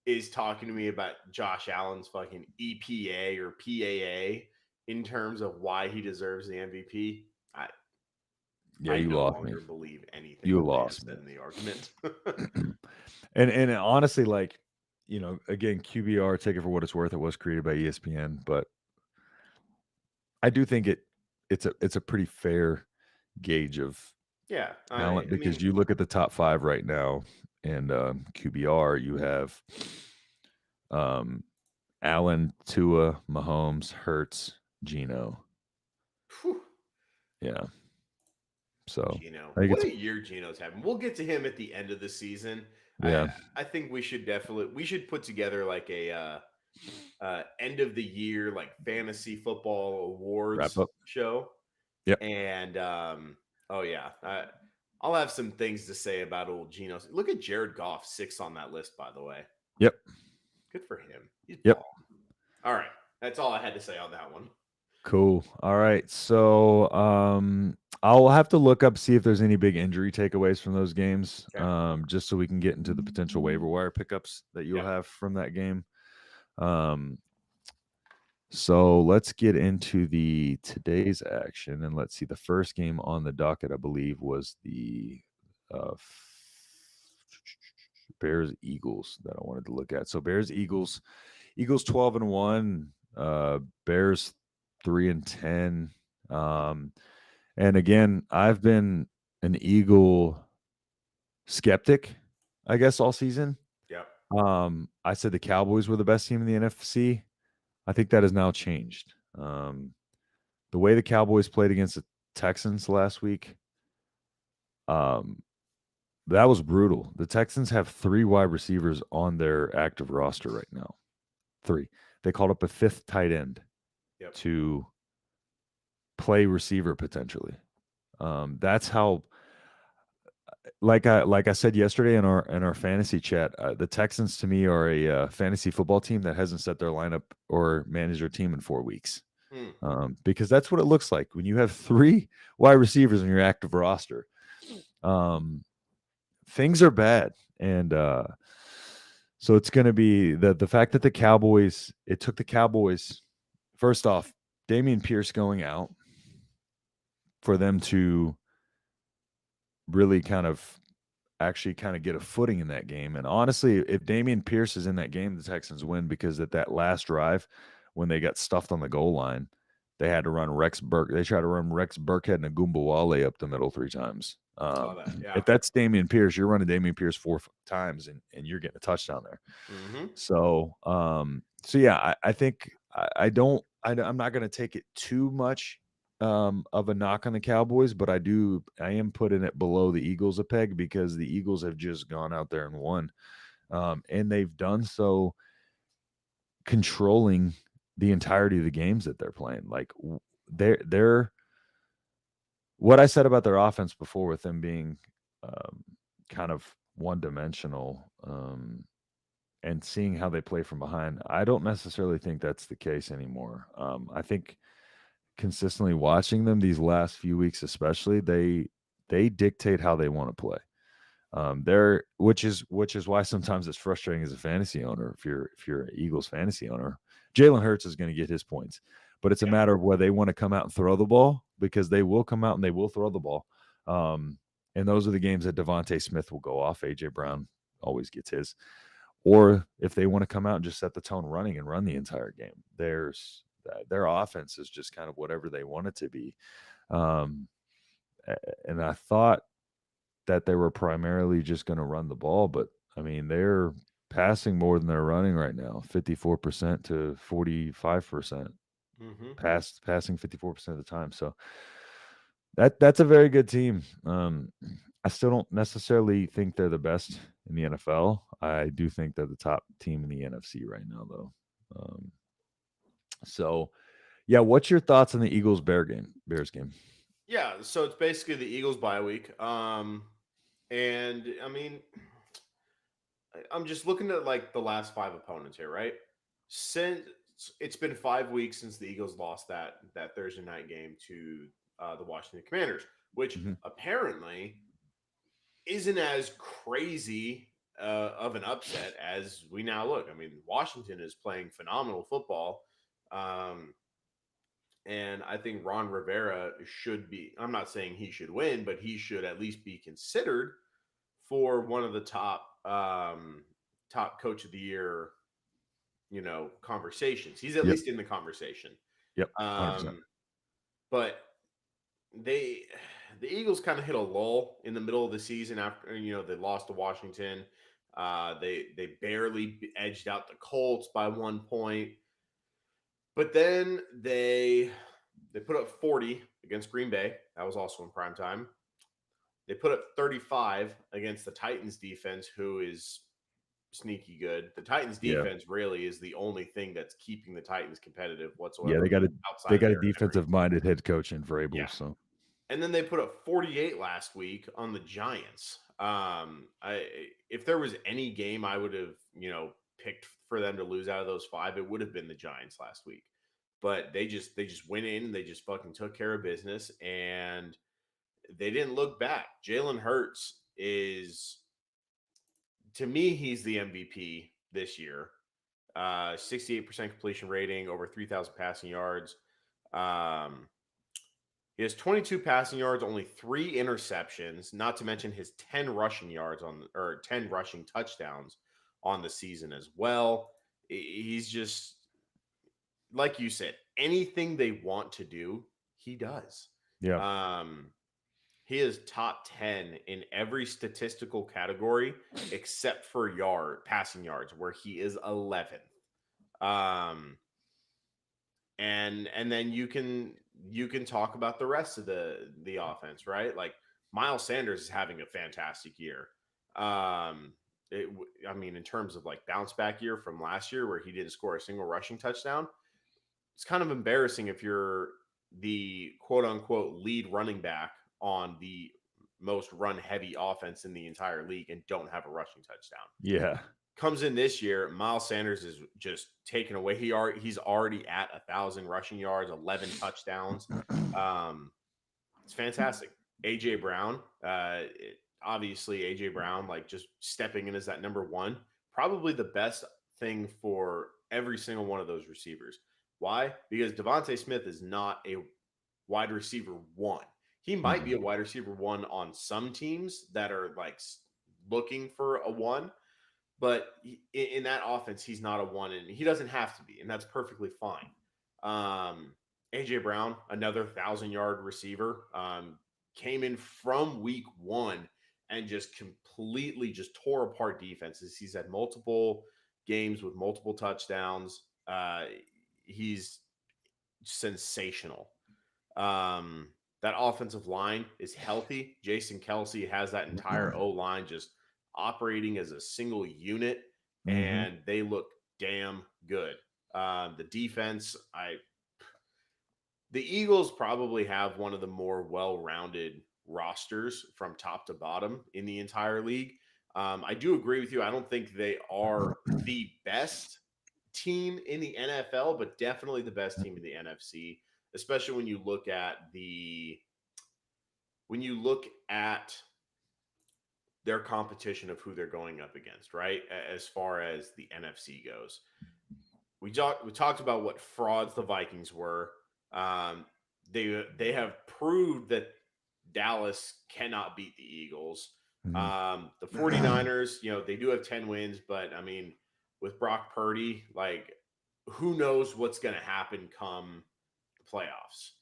Speaker 2: is talking to me about Josh Allen's fucking EPA or PAA in terms of why he deserves the MVP,
Speaker 1: Yeah,
Speaker 2: I
Speaker 1: you
Speaker 2: no
Speaker 1: lost me.
Speaker 2: longer believe anything
Speaker 1: You
Speaker 2: that they have
Speaker 1: lost me.
Speaker 2: said in the argument.
Speaker 1: And honestly, like, you know, again, QBR, take it for what it's worth. It was created by ESPN, but I do think it's a pretty fair gauge of
Speaker 2: Yeah,
Speaker 1: talent
Speaker 2: I
Speaker 1: because
Speaker 2: mean,
Speaker 1: you look at the top 5 right now and QBR, you have um Allen, Tua, Mahomes, Hurts, Geno.
Speaker 2: whew,
Speaker 1: Yeah. So
Speaker 2: Geno,
Speaker 1: I think
Speaker 2: what
Speaker 1: it's
Speaker 2: a year Geno's having. We'll get to him at the end of the season.
Speaker 1: yeah.
Speaker 2: I think we should put together like a end of the year like fantasy football
Speaker 1: Wrap
Speaker 2: awards
Speaker 1: up.
Speaker 2: show.
Speaker 1: Yep.
Speaker 2: And oh yeah, I'll have some things to say about old Geno. Look at Jared Goff, 6 on that list, by the way.
Speaker 1: Yep.
Speaker 2: Good for him. He's
Speaker 1: Yep.
Speaker 2: balling. All right, that's all I had to say on that one.
Speaker 1: Cool. All right. So I'll have to look up, see if there's any big injury takeaways from those games.
Speaker 2: Okay.
Speaker 1: Just so we can get into the potential waiver wire pickups that you'll
Speaker 2: Yeah.
Speaker 1: have from that game. So let's get into the today's action, and let's see. The first game on the docket, I believe, was the Bears Eagles that I wanted to look at. So Bears Eagles 12-1, Bears 3-10. And again, I've been an Eagle skeptic, I guess, all season.
Speaker 2: Yep.
Speaker 1: I said the Cowboys were the best team in the NFC. I think that has now changed. The way the Cowboys played against the Texans last week, that was brutal. The Texans have 3 wide receivers on their active roster right now. 3. They called up a 5th tight end to play receiver potentially. That's how. Like I said yesterday in our fantasy chat, the Texans to me are a fantasy football team that hasn't set their lineup or managed their team in 4 weeks. Because that's what it looks like when you have 3 wide receivers in your active roster. Things are bad, and so it's going to be the fact that the Cowboys. It took the Cowboys first off, Dameon Pierce going out for them to really kind of get a footing in that game. And honestly, if Dameon Pierce is in that game, the Texans win because at that last drive when they got stuffed on the goal line, they had to run They tried to run Rex Burkhead and Agumbawale up the middle 3 times. If that's Dameon Pierce, you're running Dameon Pierce 4 times and you're getting a touchdown there. So, yeah, I think I'm not going to take it too much of a knock on the Cowboys, but I am putting it below the Eagles a peg because the Eagles have just gone out there and won. And they've done so controlling the entirety of the games that they're playing. Like they're what I said about their offense before with them being kind of one-dimensional and seeing how they play from behind. I don't necessarily think that's the case anymore. I think consistently watching them these last few weeks, especially, they dictate how they want to play. Which is why sometimes it's frustrating as a fantasy owner. If you're an Eagles fantasy owner, Jalen Hurts is going to get his points, but it's a matter of whether they want to come out and throw the ball, because they will come out and they will throw the ball. And those are the games that Devontae Smith will go off. AJ Brown always gets his. Or if they want to come out and just set the tone running and run the entire game, their offense is just kind of whatever they want it to be. And I thought that they were primarily just going to run the ball, but I mean, they're passing more than they're running right now, 54% to 45%. Passing 54% of the time. So that's a very good team. I still don't necessarily think they're the best in the NFL. I do think they're the top team in the NFC right now, though. So, yeah, what's your thoughts on the Eagles Bears game?
Speaker 2: Yeah, so it's basically the Eagles bye week. And I mean, I'm just looking at like the last 5 opponents here, right? it's been 5 weeks since the Eagles lost that Thursday night game to the Washington Commanders, which apparently isn't as crazy of an upset as we now look. I mean, Washington is playing phenomenal football. And I think Ron Rivera should be, I'm not saying he should win, but he should at least be considered for one of the top coach of the year, conversations. He's at least in the conversation.
Speaker 1: Yep. 100%.
Speaker 2: But the Eagles kind of hit a lull in the middle of the season after, they lost to Washington. They barely edged out the Colts by 1 point. But then they put up 40 against Green Bay. That was also in prime time. They put up 35 against the Titans defense, who is sneaky good. The Titans defense really is the only thing that's keeping the Titans competitive whatsoever.
Speaker 1: Yeah, they got a defensive-minded head coach in Vrabel. Yeah. So,
Speaker 2: and then they put up 48 last week on the Giants. If there was any game I would have, picked for them to lose out of those 5, it would have been the Giants last week. But they just went in, they just fucking took care of business, and they didn't look back. Jalen Hurts is, to me, he's the MVP this year. 68% completion rating, over 3,000 passing yards. He has 22 passing yards, only 3 interceptions, not to mention his 10 rushing yards 10 rushing touchdowns on the season as well. He's just, like you said, anything they want to do, he does.
Speaker 1: Yeah.
Speaker 2: He is top 10 in every statistical category except for passing yards, where he is 11th. And then you can talk about the rest of the offense, right? Like Miles Sanders is having a fantastic year. In terms of like bounce back year from last year where he didn't score a single rushing touchdown, it's kind of embarrassing if you're the quote unquote lead running back on the most run heavy offense in the entire league and don't have a rushing touchdown.
Speaker 1: Yeah.
Speaker 2: Comes in this year, Miles Sanders is just taken away. He's already at 1,000 rushing yards, 11 touchdowns. It's fantastic. AJ Brown, obviously AJ Brown, like just stepping in as that number 1, probably the best thing for every single one of those receivers. Why? Because Devontae Smith is not a wide receiver 1. He might be a wide receiver 1 on some teams that are like looking for a 1, but in that offense, he's not a 1, and he doesn't have to be, and that's perfectly fine. AJ Brown, another 1,000-yard receiver, came in from week 1 and just completely just tore apart defenses. He's had multiple games with multiple touchdowns. He's sensational. That offensive line is healthy. Jason Kelce has that entire O-line just operating as a single unit, and they look damn good. The defense, the Eagles probably have one of the more well-rounded rosters from top to bottom in the entire league. I do agree with you. I don't think they are the best team in the NFL, but definitely the best team in the NFC, especially when you look at their competition of who they're going up against, right? As far as the NFC goes. We talked about what frauds the Vikings were. They have proved that Dallas cannot beat the Eagles. The 49ers, they do have 10 wins, but I mean, with Brock Purdy, like, who knows what's going to happen come the playoffs.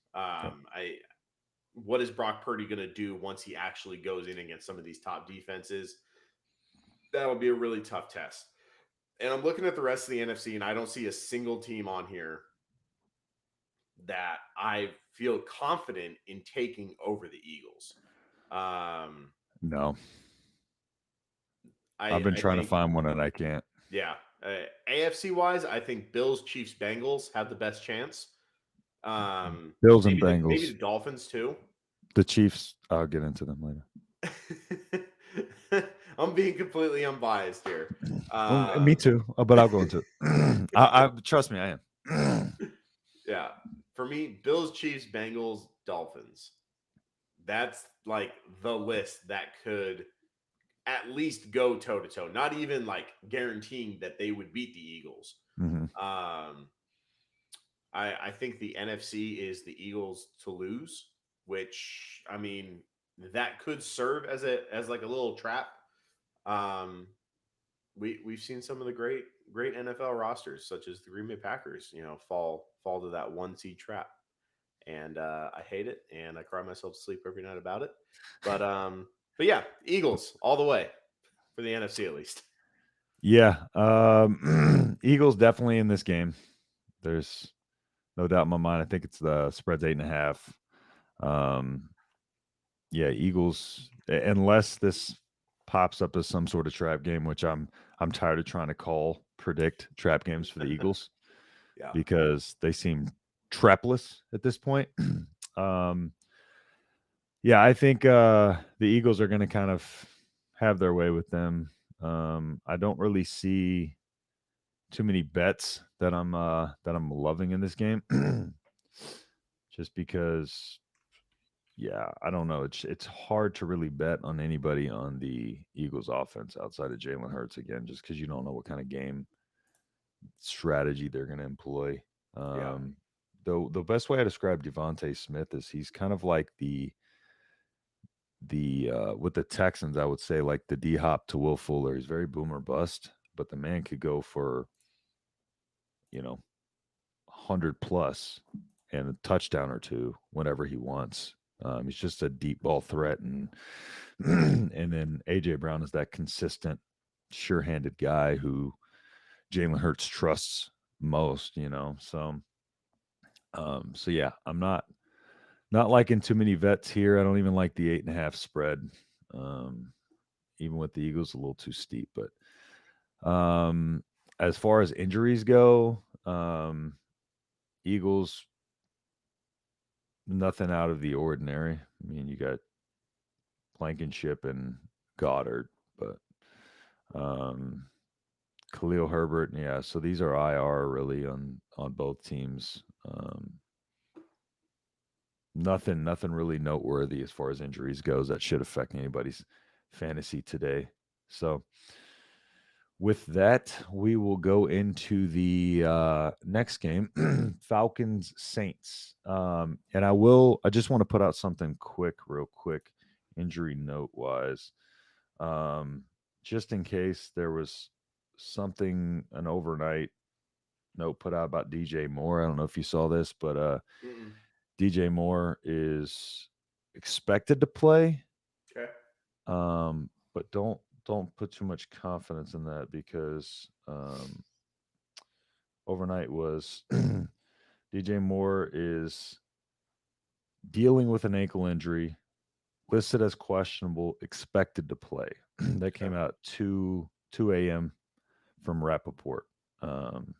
Speaker 2: What is Brock Purdy going to do once he actually goes in against some of these top defenses? That'll be a really tough test. And I'm looking at the rest of the NFC, and I don't see a single team on here that I feel confident in taking over the Eagles.
Speaker 1: No. I've been trying to find one, and I can't.
Speaker 2: Yeah. AFC-wise, I think Bills, Chiefs, Bengals have the best chance.
Speaker 1: Bills and Bengals.
Speaker 2: Maybe the Dolphins, too.
Speaker 1: The Chiefs, I'll get into them later.
Speaker 2: I'm being completely unbiased here.
Speaker 1: Me too, but I'll go into it. I trust me, I am.
Speaker 2: Yeah. For me, Bills, Chiefs, Bengals, Dolphins. That's like the list that could at least go toe to toe, not even like guaranteeing that they would beat the Eagles.
Speaker 1: Mhm.
Speaker 2: I think the NFC is the Eagles to lose, which I mean that could serve as like a little trap. Um, we've seen some of the great NFL rosters, such as the Green Bay Packers, fall to that 1 seed trap, and I hate it, and I cry myself to sleep every night about it. But yeah, Eagles all the way for the NFC at least.
Speaker 1: Yeah, Eagles definitely in this game. There's no doubt in my mind. I think it's the spread's 8.5. Yeah, Eagles, unless this pops up as some sort of trap game, which I'm tired of trying to predict trap games for the Eagles
Speaker 2: Yeah,
Speaker 1: because they seem trapless at this point. Yeah, I think the Eagles are going to kind of have their way with them. I don't really see too many bets that I'm loving in this game, just because. Yeah, I don't know. It's hard to really bet on anybody on the Eagles offense outside of Jalen Hurts again, just because you don't know what kind of game strategy they're going to employ.
Speaker 2: yeah,
Speaker 1: Though the best way I describe Devontae Smith is he's kind of like the with the Texans, I would say like the D Hop to Will Fuller. He's very boomer bust, but the man could go for 100 plus and a touchdown or two whenever he wants. He's just a deep ball threat, and and then AJ Brown is that consistent, sure-handed guy who Jalen Hurts trusts most. So yeah, I'm not liking too many vets here. I don't even like the 8.5 spread. Um, even with the Eagles, a little too steep. But as far as injuries go, Eagles, nothing out of the ordinary. I mean, you got Blankenship and Goddard, but Khalil Herbert, yeah. So these are IR really on both teams. Nothing really noteworthy as far as injuries goes that should affect anybody's fantasy today. So with that, we will go into the next game, Falcons Saints. And I just want to put out something real quick, injury note wise, just in case there was an overnight note put out about DJ Moore. I don't know if you saw this, but
Speaker 2: Mm-mm.
Speaker 1: DJ Moore is expected to play,
Speaker 2: Okay,
Speaker 1: but don't put too much confidence in that because overnight was DJ Moore is dealing with an ankle injury, listed as questionable, expected to play. That came
Speaker 2: okay.
Speaker 1: out 2 a.m. from Rappaport. Um,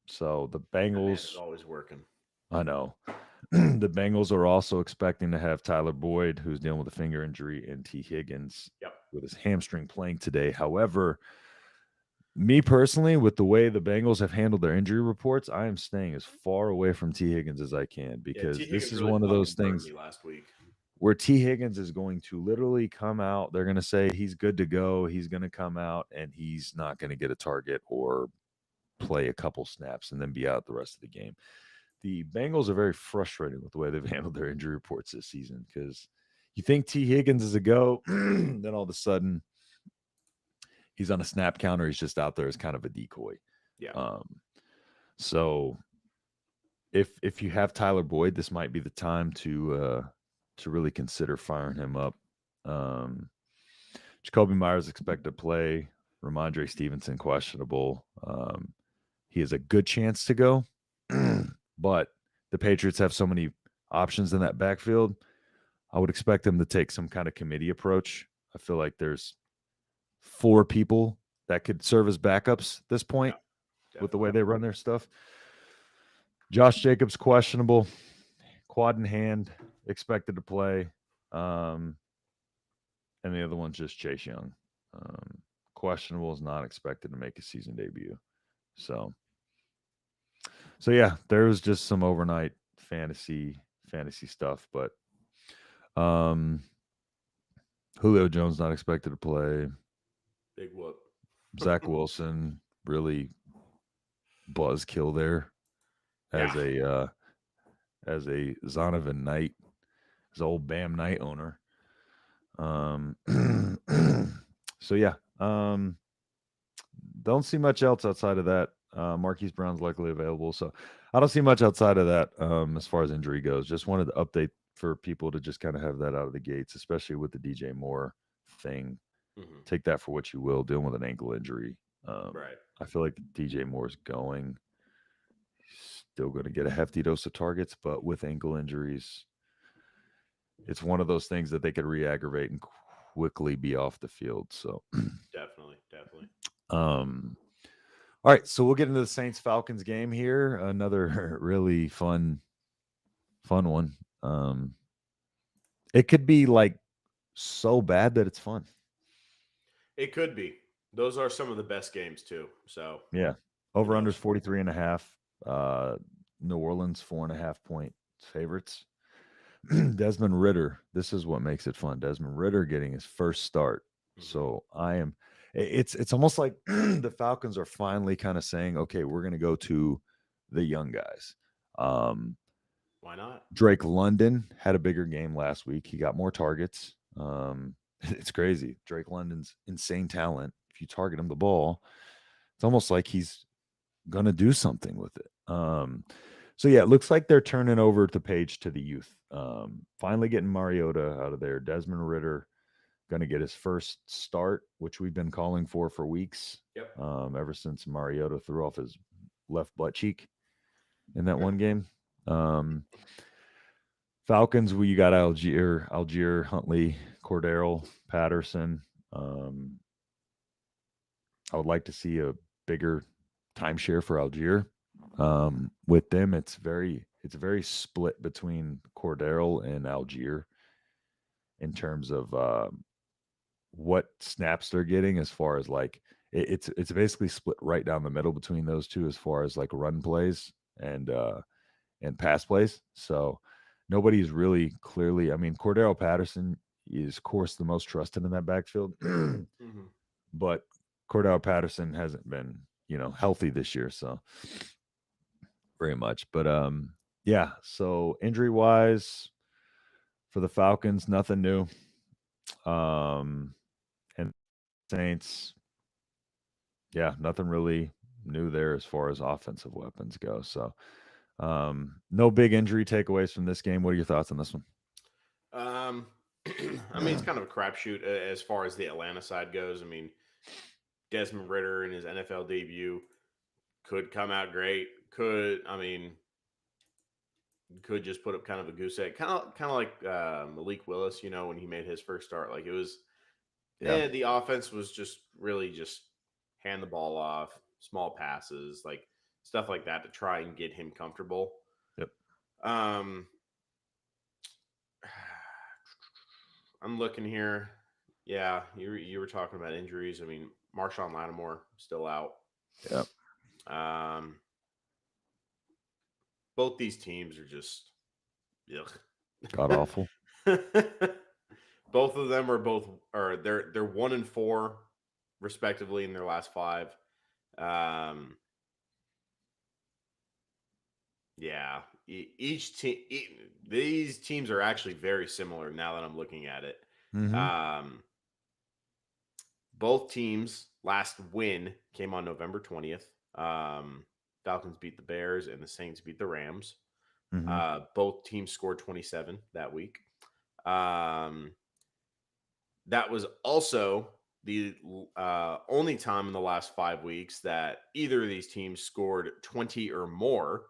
Speaker 1: so the
Speaker 2: That man is
Speaker 1: Bengals,
Speaker 2: always working.
Speaker 1: I know, the Bengals are also expecting to have Tyler Boyd, who's dealing with a finger injury, and T. Higgins
Speaker 2: Yep.
Speaker 1: with his hamstring playing today. However, me personally, with the way the Bengals have handled their injury reports, I am staying as far away from T. Higgins as I can
Speaker 2: Yeah, T.
Speaker 1: because this
Speaker 2: Higgins
Speaker 1: is
Speaker 2: really
Speaker 1: one of those
Speaker 2: fucking burned
Speaker 1: things
Speaker 2: me last week.
Speaker 1: where T. Higgins is going to literally come out. They're going to say he's good to go. He's going to come out and he's not going to get a target or play a couple snaps and then be out the rest of the game. The Bengals are very frustrated with the way they've handled their injury reports this season because you think T. Higgins is a go, then all of a sudden he's on a snap counter. He's just out there as kind of a decoy.
Speaker 2: Yeah,
Speaker 1: So if you have Tyler Boyd, this might be the time to really consider firing him up. Jacoby Myers expected to play. Ramondre Stevenson questionable. He has a good chance to go, but the Patriots have so many options in that backfield. I would expect them to take some kind of committee approach. I feel like there's 4 people that could serve as backups at this point with the way they run their stuff. Josh Jacobs questionable, quad in hand, expected to play. And the other one's just Chase Young. Questionable, is not expected to make a season debut. So So yeah, there was just some overnight fantasy stuff, but Julio Jones not expected to play.
Speaker 2: Big whoop.
Speaker 1: Zach Wilson really buzzkill there as a Zonovan Knight, his old Bam Knight owner. So yeah, don't see much else outside of that. Marquise Brown's likely available, so I don't see much outside of that as far as injury goes. Just wanted to update for people to just kind of have that out of the gates, especially with the DJ Moore thing.
Speaker 2: Mhm.
Speaker 1: Take that for what you will. Dealing with an ankle injury,
Speaker 2: Right.
Speaker 1: I feel like DJ Moore's going. He's still going to get a hefty dose of targets, but with ankle injuries, it's one of those things that they could re-aggravate and quickly be off the field. So
Speaker 2: Definitely.
Speaker 1: All right, so we'll get into the Saints Falcons game here. Another really fun one. It could be like so bad that it's fun.
Speaker 2: It could be. Those are some of the best games too. So
Speaker 1: Yeah. Over unders 43.5. New Orleans 4.5 point favorites. Desmond Ritter. This is what makes it fun. Desmond Ritter getting his first start. So it's almost like the Falcons are finally kind of saying, okay, we're going to go to the young guys.
Speaker 2: Why not?
Speaker 1: Drake London had a bigger game last week. He got more targets. It's crazy. Drake London's insane talent. If you target him the ball, it's almost like he's going to do something with it. So yeah, it looks like they're turning over the page to the youth. Finally getting Mariota out of there. Desmond Ritter going to get his first start, which we've been calling for weeks.
Speaker 2: Yep.
Speaker 1: Ever since Mariota threw off his left butt cheek in that one game. Falcons, you got Algier, Huntley, Cordero, Patterson. I would like to see a bigger timeshare for Algier. With them, it's very split between Cordero and Algier in terms of what snaps they're getting, as far as like it's basically split right down the middle between those two as far as like run plays and pass plays. So nobody's really clearly. I mean, Cordero Patterson is, of course, the most trusted in that backfield, but Cordero Patterson hasn't been, healthy this year, so very much. But yeah. So injury wise, for the Falcons, nothing new. And Saints, yeah, nothing really new there as far as offensive weapons go. So no big injury takeaways from this game. What are your thoughts on this one?
Speaker 2: I mean, it's kind of a crapshoot as far as the Atlanta side goes. I mean, Desmond Ritter in his NFL debut could come out great. Could just put up kind of a goose egg, kind of like Malik Willis, when he made his first start. Like it was, the offense was just really just hand the ball off, small passes, like stuff like that to try and get him comfortable.
Speaker 1: Yep.
Speaker 2: I'm looking here. Yeah, you were talking about injuries. I mean, Marshawn Lattimore still out.
Speaker 1: Yep.
Speaker 2: Both these teams are just
Speaker 1: god awful.
Speaker 2: Both of them they're 1-4 respectively in their last 5. Yeah, each team. These teams are actually very similar now that I'm looking at it. Both teams' last win came on November 20th. Falcons beat the Bears and the Saints beat the Rams. Both teams scored 27 that week. That was also the only time in the last 5 weeks that either of these teams scored 20 or more.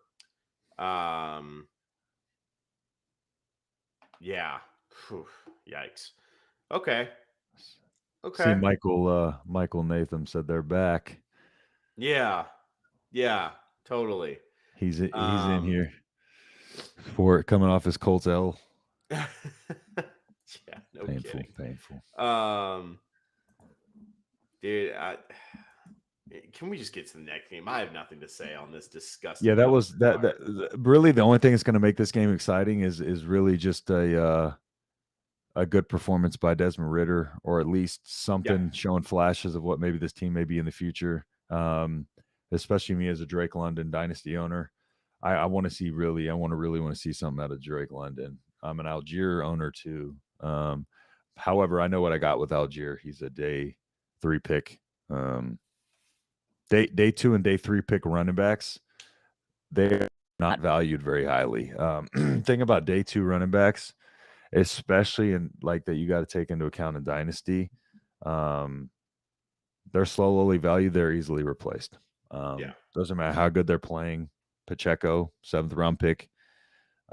Speaker 2: Yeah. Whew. Yikes. Okay.
Speaker 1: See, Michael Natham said they're back.
Speaker 2: Yeah, totally.
Speaker 1: He's in here for coming off his Colts L.
Speaker 2: Yeah, no kidding.
Speaker 1: Painful.
Speaker 2: Dude, Can we just get to the next game? I have nothing to say on this disgusting.
Speaker 1: Yeah, that was
Speaker 2: dumpster
Speaker 1: that,
Speaker 2: fire.
Speaker 1: that. Really, the only thing that's going to make this game exciting is really just a good performance by Desmond Ritter, or at least something showing flashes of what maybe this team may be in the future. Especially me as a Drake London dynasty owner, I want to see really want to see something out of Drake London. I'm an Algier owner too. However, I know what I got with Algier. He's a day 3 pick. Day 2 and day 3 pick running backs. They're not valued very highly. Thing about day 2 running backs, especially in like that, you got to take into account in dynasty. They're slowly valued. They're easily replaced. Doesn't matter how good they're playing. Pacheco, 7th round pick,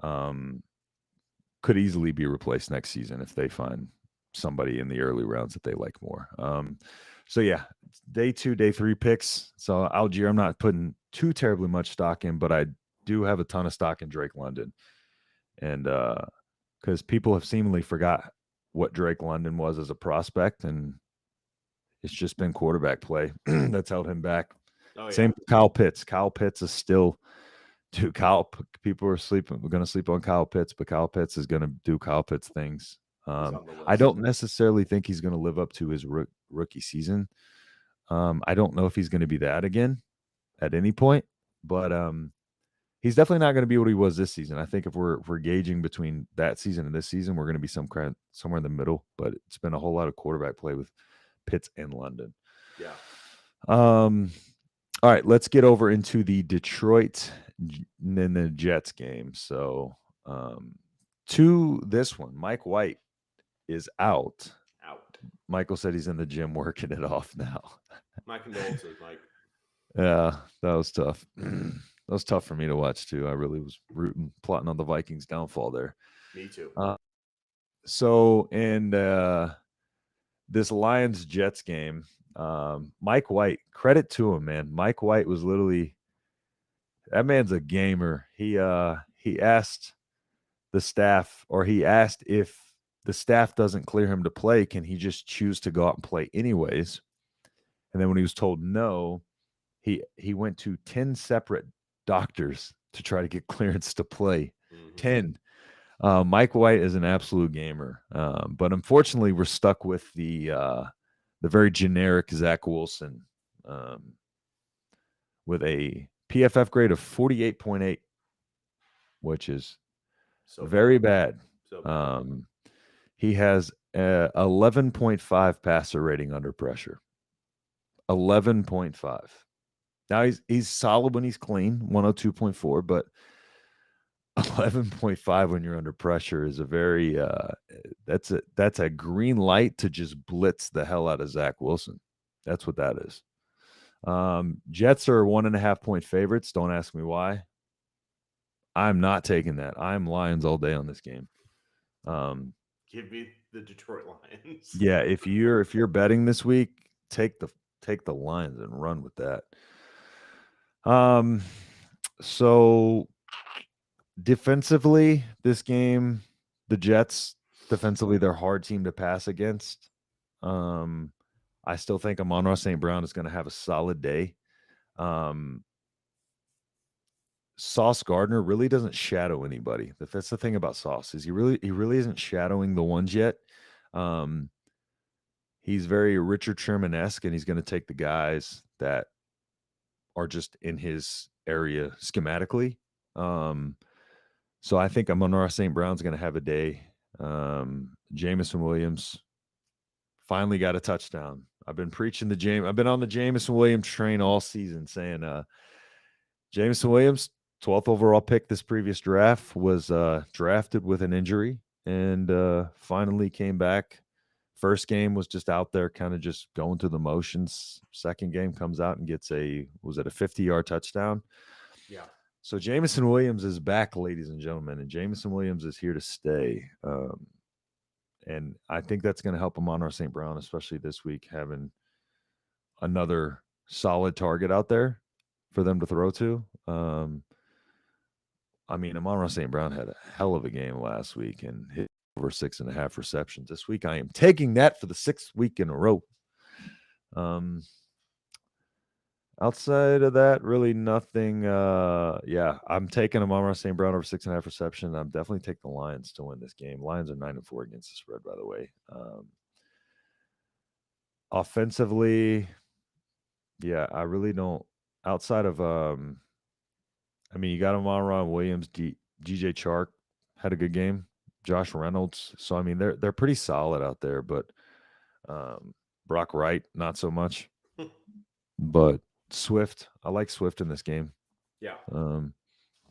Speaker 1: could easily be replaced next season if they find somebody in the early rounds that they like more. So yeah, day 2, day 3 picks. So Algier, I'm not putting too terribly much stock in, but I do have a ton of stock in Drake London. And because people have seemingly forgot what Drake London was as a prospect, and it's just been quarterback play that's held him back. Same with Kyle Pitts. Kyle Pitts is still, dude, people are sleeping. We're going to sleep on Kyle Pitts, but Kyle Pitts is going to do Kyle Pitts things. I don't necessarily think he's going to live up to his rookie season. I don't know if he's going to be that again at any point, but he's definitely not going to be what he was this season. I think if we're gauging between that season and this season, we're going to be somewhere in the middle. But it's been a whole lot of quarterback play with Pitts and London.
Speaker 2: Yeah.
Speaker 1: All right, let's get over into the Detroit and then the Jets game. So to this one, Mike White is out. Michael said he's in the gym working it off now.
Speaker 2: My condolences, Mike.
Speaker 1: Yeah, that was tough. That was tough for me to watch too. I really was plotting on the Vikings' downfall there.
Speaker 2: Me too.
Speaker 1: So in this Lions-Jets game, Mike White, credit to him, man. Mike White was literally, that man's a gamer. He asked the staff, or he asked if the staff doesn't clear him to play, can he just choose to go out and play anyways? And then when he was told no, he went to 10 separate doctors to try to get clearance to play. 10. Mike White is an absolute gamer. But unfortunately, we're stuck with the very generic Zach Wilson with a PFF grade of 48.8, which is very bad. He has 11.5 passer rating under pressure. 11.5. Now he's solid when he's clean, 102.4, but 11.5 when you're under pressure is a very that's a green light to just blitz the hell out of Zach Wilson. That's what that is. Jets are 1.5 point favorites. Don't ask me why. I'm not taking that. I'm Lions all day on this game.
Speaker 2: Give me the Detroit Lions.
Speaker 1: Yeah, if you're betting this week, take the Lions and run with that. So defensively, this game, the Jets defensively, they're a hard team to pass against. I still think Amon-Ra St. Brown is going to have a solid day. Sauce Gardner really doesn't shadow anybody. That's the thing about Sauce, is he really isn't shadowing the ones yet. He's very Richard Sherman-esque, and he's going to take the guys that are just in his area schematically. So I think Amon-Ra St. Brown's going to have a day. Jameson Williams finally got a touchdown. I've been on the Jameson Williams train all season, saying Jameson Williams, 12th overall pick this previous draft, was drafted with an injury and finally came back. First game was just out there kind of just going through the motions. Second game comes out and gets a 50-yard touchdown.
Speaker 2: Yeah.
Speaker 1: So Jameson Williams is back, ladies and gentlemen, and Jameson Williams is here to stay. And I think that's going to help Amon-Ra St. Brown, especially this week, having another solid target out there for them to throw to. I mean, Amon-Ra St. Brown had a hell of a game last week and hit over 6.5 receptions. This week, I am taking that for the 6th week in a row. Outside of that, really nothing. Yeah, I'm taking Amon-Ra St. Brown over 6.5 reception. I'm definitely taking the Lions to win this game. Lions are 9-4 against the spread, by the way. Offensively, yeah, I really don't. Outside of, I mean, you got Amon-Ra and Williams. DJ Chark had a good game. Josh Reynolds. So I mean, they're pretty solid out there, but Brock Wright not so much. But Swift, I like Swift in this game.
Speaker 2: Yeah.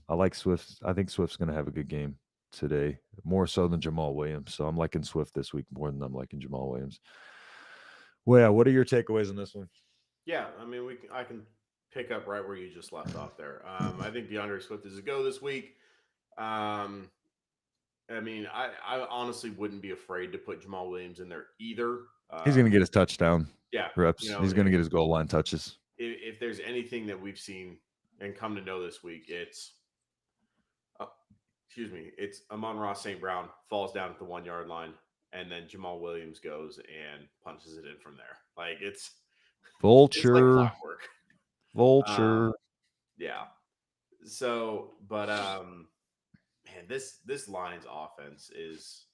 Speaker 1: I like Swift. I think Swift's going to have a good game today, more so than Jamal Williams. So I'm liking Swift this week more than I'm liking Jamal Williams. Well, yeah, what are your takeaways on this one?
Speaker 2: Yeah, I mean, I can pick up right where you just left off there. I think DeAndre Swift is a go this week. I mean, I honestly wouldn't be afraid to put Jamal Williams in there either.
Speaker 1: He's going to get his touchdown
Speaker 2: Yeah,
Speaker 1: reps.
Speaker 2: you know,
Speaker 1: He's going to get his goal line touches.
Speaker 2: If there's anything that we've seen and come to know this week, it's it's Amon-Ra St. Brown falls down at the 1 yard line, and then Jamal Williams goes and punches it in from there. Like it's
Speaker 1: Vulture,
Speaker 2: like clockwork.
Speaker 1: Vulture.
Speaker 2: Yeah. So, but man, this Lions offense is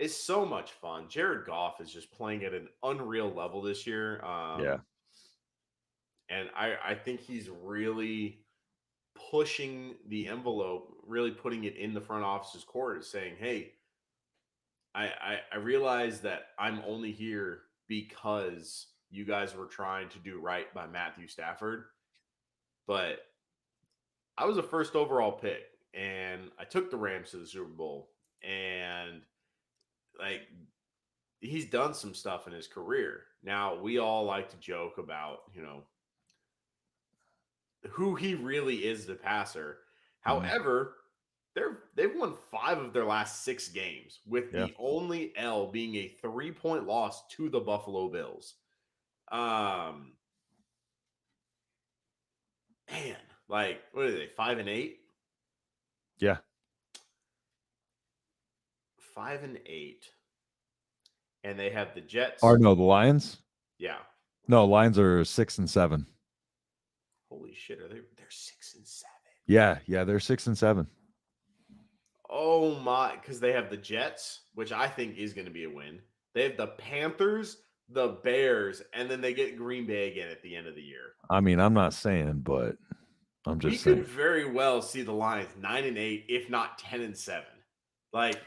Speaker 2: so much fun. Jared Goff is just playing at an unreal level this year.
Speaker 1: Yeah.
Speaker 2: And I think he's really pushing the envelope, really putting it in the front office's court, saying, hey, I realize that I'm only here because you guys were trying to do right by Matthew Stafford. But I was a first overall pick, and I took the Rams to the Super Bowl. And, like, he's done some stuff in his career. Now, we all like to joke about, who he really is, the passer. However, they've won 5 of their last 6 games, with the only L being a 3-point loss to the Buffalo Bills. Man, like, what are they, 5-8?
Speaker 1: Yeah.
Speaker 2: 5-8. And they have the Jets.
Speaker 1: Or no, the Lions?
Speaker 2: Yeah.
Speaker 1: No, Lions are 6-7.
Speaker 2: Holy shit, they're 6-7.
Speaker 1: Yeah, they're 6-7.
Speaker 2: Oh my, because they have the Jets, which I think is going to be a win. They have the Panthers, the Bears, and then they get Green Bay again at the end of the year.
Speaker 1: I mean, I'm not saying, but I'm just
Speaker 2: saying.
Speaker 1: saying.
Speaker 2: We could very well see the Lions 9-8, if not 10-7. Like,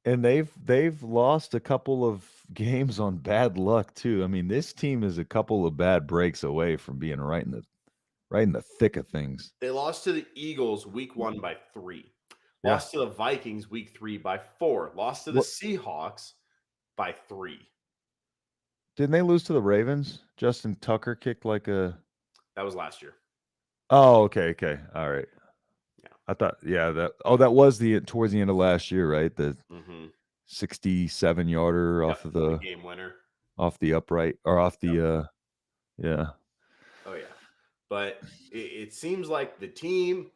Speaker 1: and they've lost a couple of games on bad luck too. I mean, this team is a couple of bad breaks away from being right in the thick of things.
Speaker 2: They lost to the Eagles week 1 by 3. Lost to the Vikings week 3 by 4. Lost to the Seahawks by 3.
Speaker 1: Didn't they lose to the Ravens? Justin Tucker kicked like a...
Speaker 2: That was last year.
Speaker 1: Oh, okay. All right.
Speaker 2: Yeah.
Speaker 1: I thought, that was towards the end of last year, right? The 67-yarder off of the
Speaker 2: game winner.
Speaker 1: Off the upright, or off the, yeah.
Speaker 2: Oh, yeah. But it seems like the team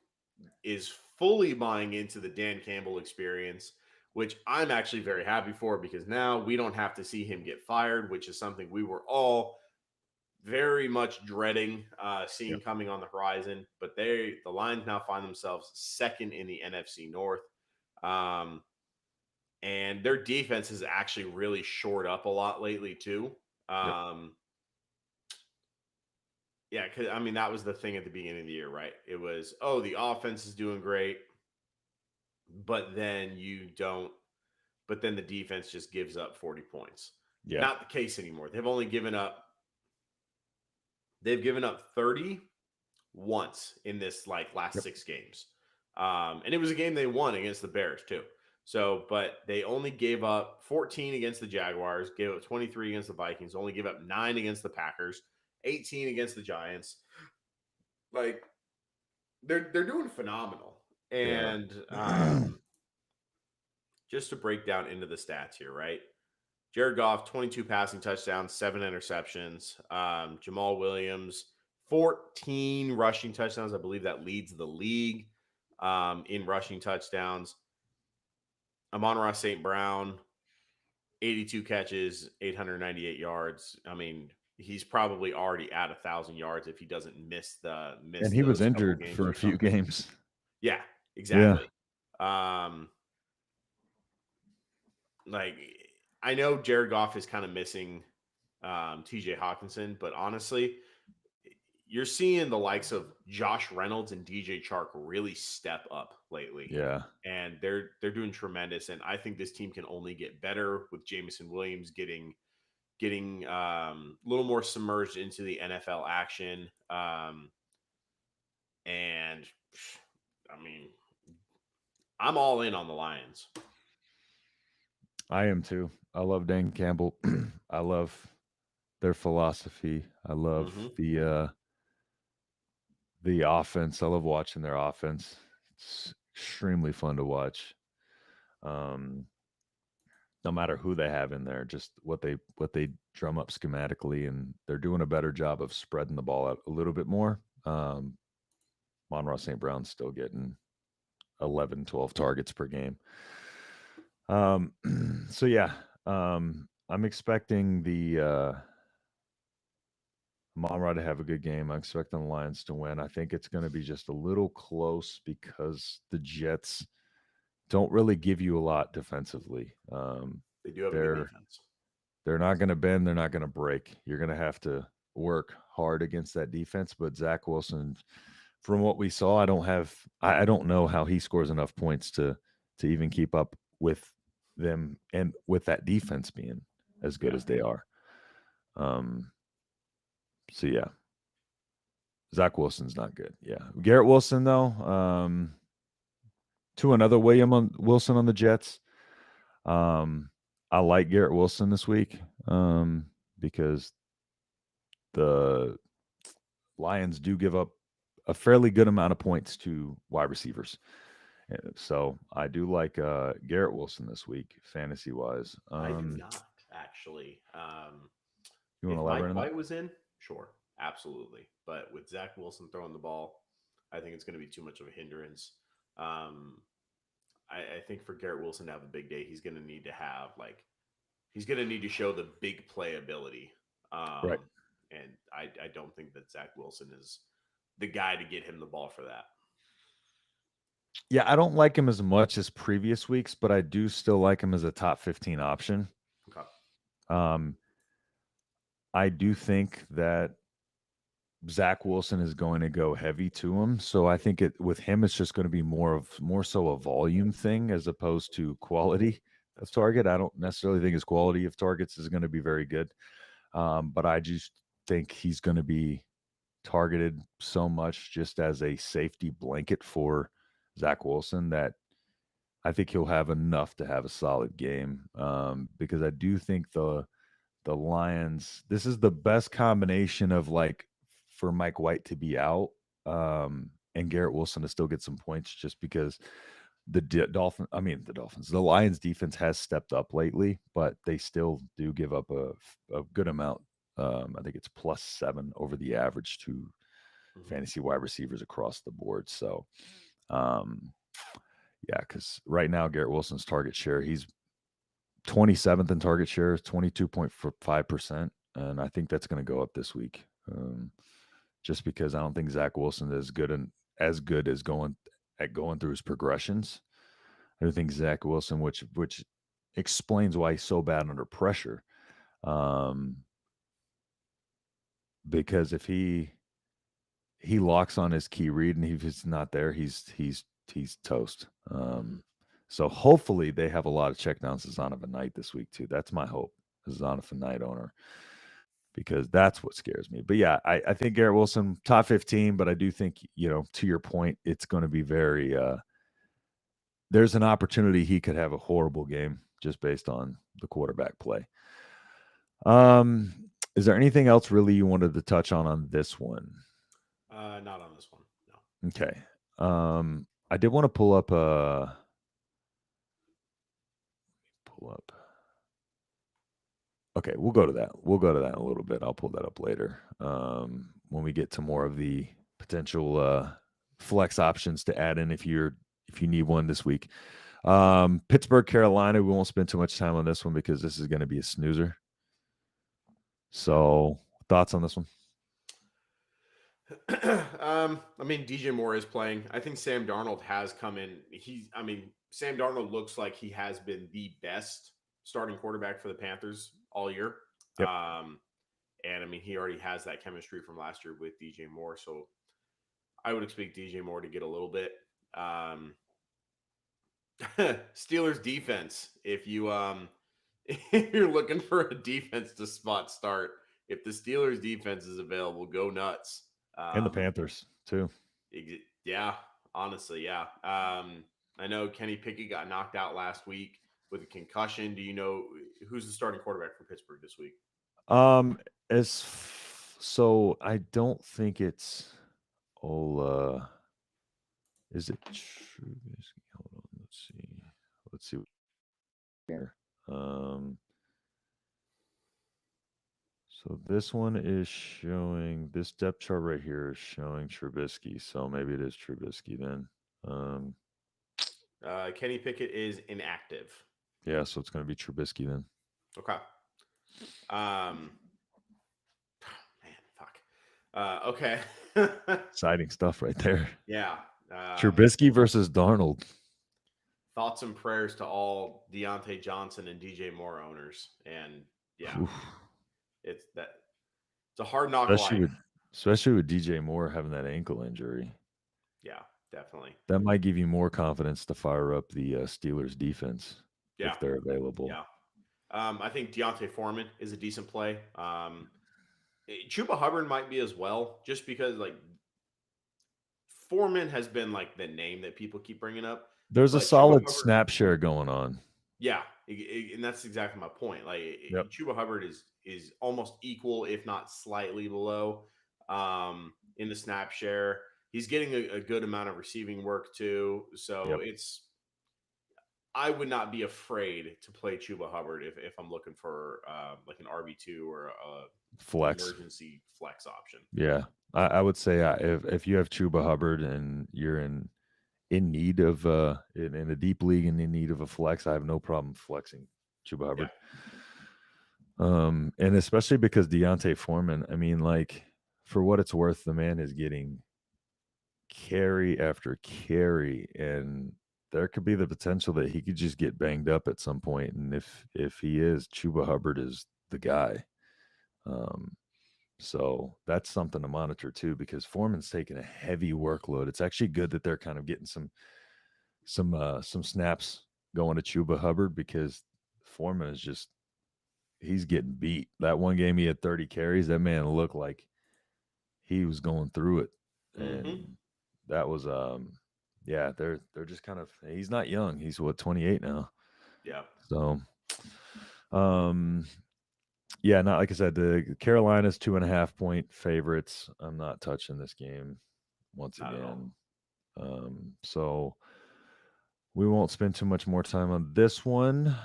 Speaker 2: is fully buying into the Dan Campbell experience, which I'm actually very happy for, because now we don't have to see him get fired, which is something we were all very much dreading seeing coming on the horizon. But the Lions now find themselves second in the NFC North. And their defense has actually really shored up a lot lately too. Yeah, because I mean, that was the thing at the beginning of the year, right? It was, the offense is doing great, but then the defense just gives up 40 points.
Speaker 1: Yeah.
Speaker 2: Not the case anymore. They've given up 30 once in this last 6 games. And it was a game they won against the Bears too. So, but they only gave up 14 against the Jaguars, gave up 23 against the Vikings, only gave up 9 against the Packers, 18 against the Giants. Like, they're doing phenomenal. And just to break down into the stats here, right? Jared Goff, 22 passing touchdowns, 7 interceptions. Jamal Williams, 14 rushing touchdowns. I believe that leads the league in rushing touchdowns. Amon-Ra St. Brown, 82 catches, 898 yards. I mean, he's probably already at 1,000 yards if he doesn't miss
Speaker 1: And he was
Speaker 2: those couple
Speaker 1: injured
Speaker 2: games
Speaker 1: for
Speaker 2: or
Speaker 1: a few
Speaker 2: something.
Speaker 1: games.
Speaker 2: Yeah, exactly. Like, I know Jared Goff is kind of missing TJ Hawkinson, but honestly, you're seeing the likes of Josh Reynolds and DJ Chark really step up lately.
Speaker 1: Yeah.
Speaker 2: And they're doing tremendous. And I think this team can only get better with Jameson Williams getting a little more submerged into the NFL action. And I mean, I'm all in on the Lions.
Speaker 1: I am too. I love Dan Campbell. I love their philosophy. I love the offense. I love watching their offense. It's extremely fun to watch. No matter who they have in there, just what they drum up schematically, and they're doing a better job of spreading the ball out a little bit more. Monroe St. Brown's still getting 11, 12 targets per game. So yeah, I'm expecting the Monroe to have a good game. I'm expecting the Lions to win. I think it's going to be just a little close because the Jets don't really give you a lot defensively.
Speaker 2: They do have a good defense.
Speaker 1: They're not going to bend. They're not going to break. You're going to have to work hard against that defense. But Zach Wilson, from what we saw, I don't know how he scores enough points to even keep up with them and with that defense being as good as they are. So yeah, Zach Wilson's not good. Yeah, Garrett Wilson though. To another Wilson on the Jets. I like Garrett Wilson this week because the Lions do give up a fairly good amount of points to wide receivers. So I do like Garrett Wilson this week, fantasy wise.
Speaker 2: I do not actually.
Speaker 1: You want to
Speaker 2: elaborate?
Speaker 1: Mike
Speaker 2: White was in, sure, absolutely. But with Zach Wilson throwing the ball, I think it's going to be too much of a hindrance. I think for Garrett Wilson to have a big day, he's going to need to show the big play ability.
Speaker 1: Right.
Speaker 2: And I don't think that Zach Wilson is the guy to get him the ball for that.
Speaker 1: Yeah, I don't like him as much as previous weeks, but I do still like him as a top 15 option.
Speaker 2: Okay.
Speaker 1: I do think that Zach Wilson is going to go heavy to him. So I think with him, it's just going to be more so a volume thing as opposed to quality of target. I don't necessarily think his quality of targets is going to be very good. But I just think he's going to be targeted so much just as a safety blanket for Zach Wilson that I think he'll have enough to have a solid game. Because I do think the Lions, this is the best combination of for Mike White to be out and Garrett Wilson to still get some points just because the Lions defense has stepped up lately, but they still do give up a good amount. I think it's +7 over the average to fantasy wide receivers across the board. So, yeah, because right now Garrett Wilson's target share, he's 27th in target share, 22.5%, and I think that's going to go up this week. Just because I don't think Zach Wilson is as good as going through his progressions. I do think Zach Wilson, which explains why he's so bad under pressure. Because if he locks on his key read and if it's not there, he's toast. So hopefully they have a lot of checkdowns to Zonovan Knight this week too. That's my hope as a Zonovan Knight owner, because that's what scares me. But yeah, I think Garrett Wilson top 15, but I do think, to your point, it's going to be very, there's an opportunity he could have a horrible game just based on the quarterback play. Is there anything else really you wanted to touch on this one?
Speaker 2: Not on this one. No.
Speaker 1: Okay. I did want to pull up Okay, we'll go to that. We'll go to that in a little bit. I'll pull that up later when we get to more of the potential flex options to add in if you need one this week. Pittsburgh, Carolina. We won't spend too much time on this one because this is going to be a snoozer. So Thoughts on this one?
Speaker 2: I mean, DJ Moore is playing. I think Sam Darnold has come in. Sam Darnold looks like he has been the best starting quarterback for the Panthers all year.
Speaker 1: Yep.
Speaker 2: And I mean, he already has that chemistry from last year with DJ Moore. So I would expect DJ Moore to get a little bit. Steelers defense. If if you're looking for a defense to spot start, if the Steelers defense is available, go nuts.
Speaker 1: And the Panthers too.
Speaker 2: Yeah, honestly, yeah. I know Kenny Pickett got knocked out last week with a concussion. Do you know who's the starting quarterback for Pittsburgh this week?
Speaker 1: So I don't think it's Ola. Is it Trubisky? Hold on, let's see here. So this one is showing, this depth chart right here is showing Trubisky. So maybe it is Trubisky then.
Speaker 2: Kenny Pickett is inactive.
Speaker 1: Yeah, so it's going to be Trubisky then.
Speaker 2: Okay. Man, fuck. Okay.
Speaker 1: Exciting stuff right there.
Speaker 2: Yeah.
Speaker 1: Trubisky versus Darnold.
Speaker 2: Thoughts and prayers to all Deontay Johnson and DJ Moore owners. And yeah,
Speaker 1: Oof.
Speaker 2: it's a hard knock life.
Speaker 1: Especially with DJ Moore having that ankle injury.
Speaker 2: Yeah, definitely.
Speaker 1: That might give you more confidence to fire up the Steelers defense if they're available.
Speaker 2: Yeah. I think Deontay Foreman is a decent play. Chuba Hubbard might be as well, just because like Foreman has been like the name that people keep bringing up.
Speaker 1: There's a solid snap share going on.
Speaker 2: Yeah, and that's exactly my point. Like Chuba Hubbard is almost equal, if not slightly below, in the snap share. He's getting a good amount of receiving work too. So I would not be afraid to play Chuba Hubbard if I'm looking for like an RB2 or a emergency flex option.
Speaker 1: Yeah, I would say if you have Chuba Hubbard and you're in need of in a deep league and in need of a flex, I have no problem flexing Chuba Hubbard. And especially because Deontay Foreman, I mean, like, for what it's worth, the man is getting carry after carry, and there could be the potential that he could just get banged up at some point. And if he is, Chuba Hubbard is the guy. So that's something to monitor too, because Foreman's taking a heavy workload. It's actually good that they're kind of getting some snaps going to Chuba Hubbard, because Foreman is just, he's getting beat. That one game he had 30 carries. That man looked like he was going through it. And that was they're just kind of, he's not young. He's 28 now.
Speaker 2: Yeah.
Speaker 1: So not like I said, the Carolina's 2.5-point favorites. I'm not touching this game once again. So we won't spend too much more time on this one.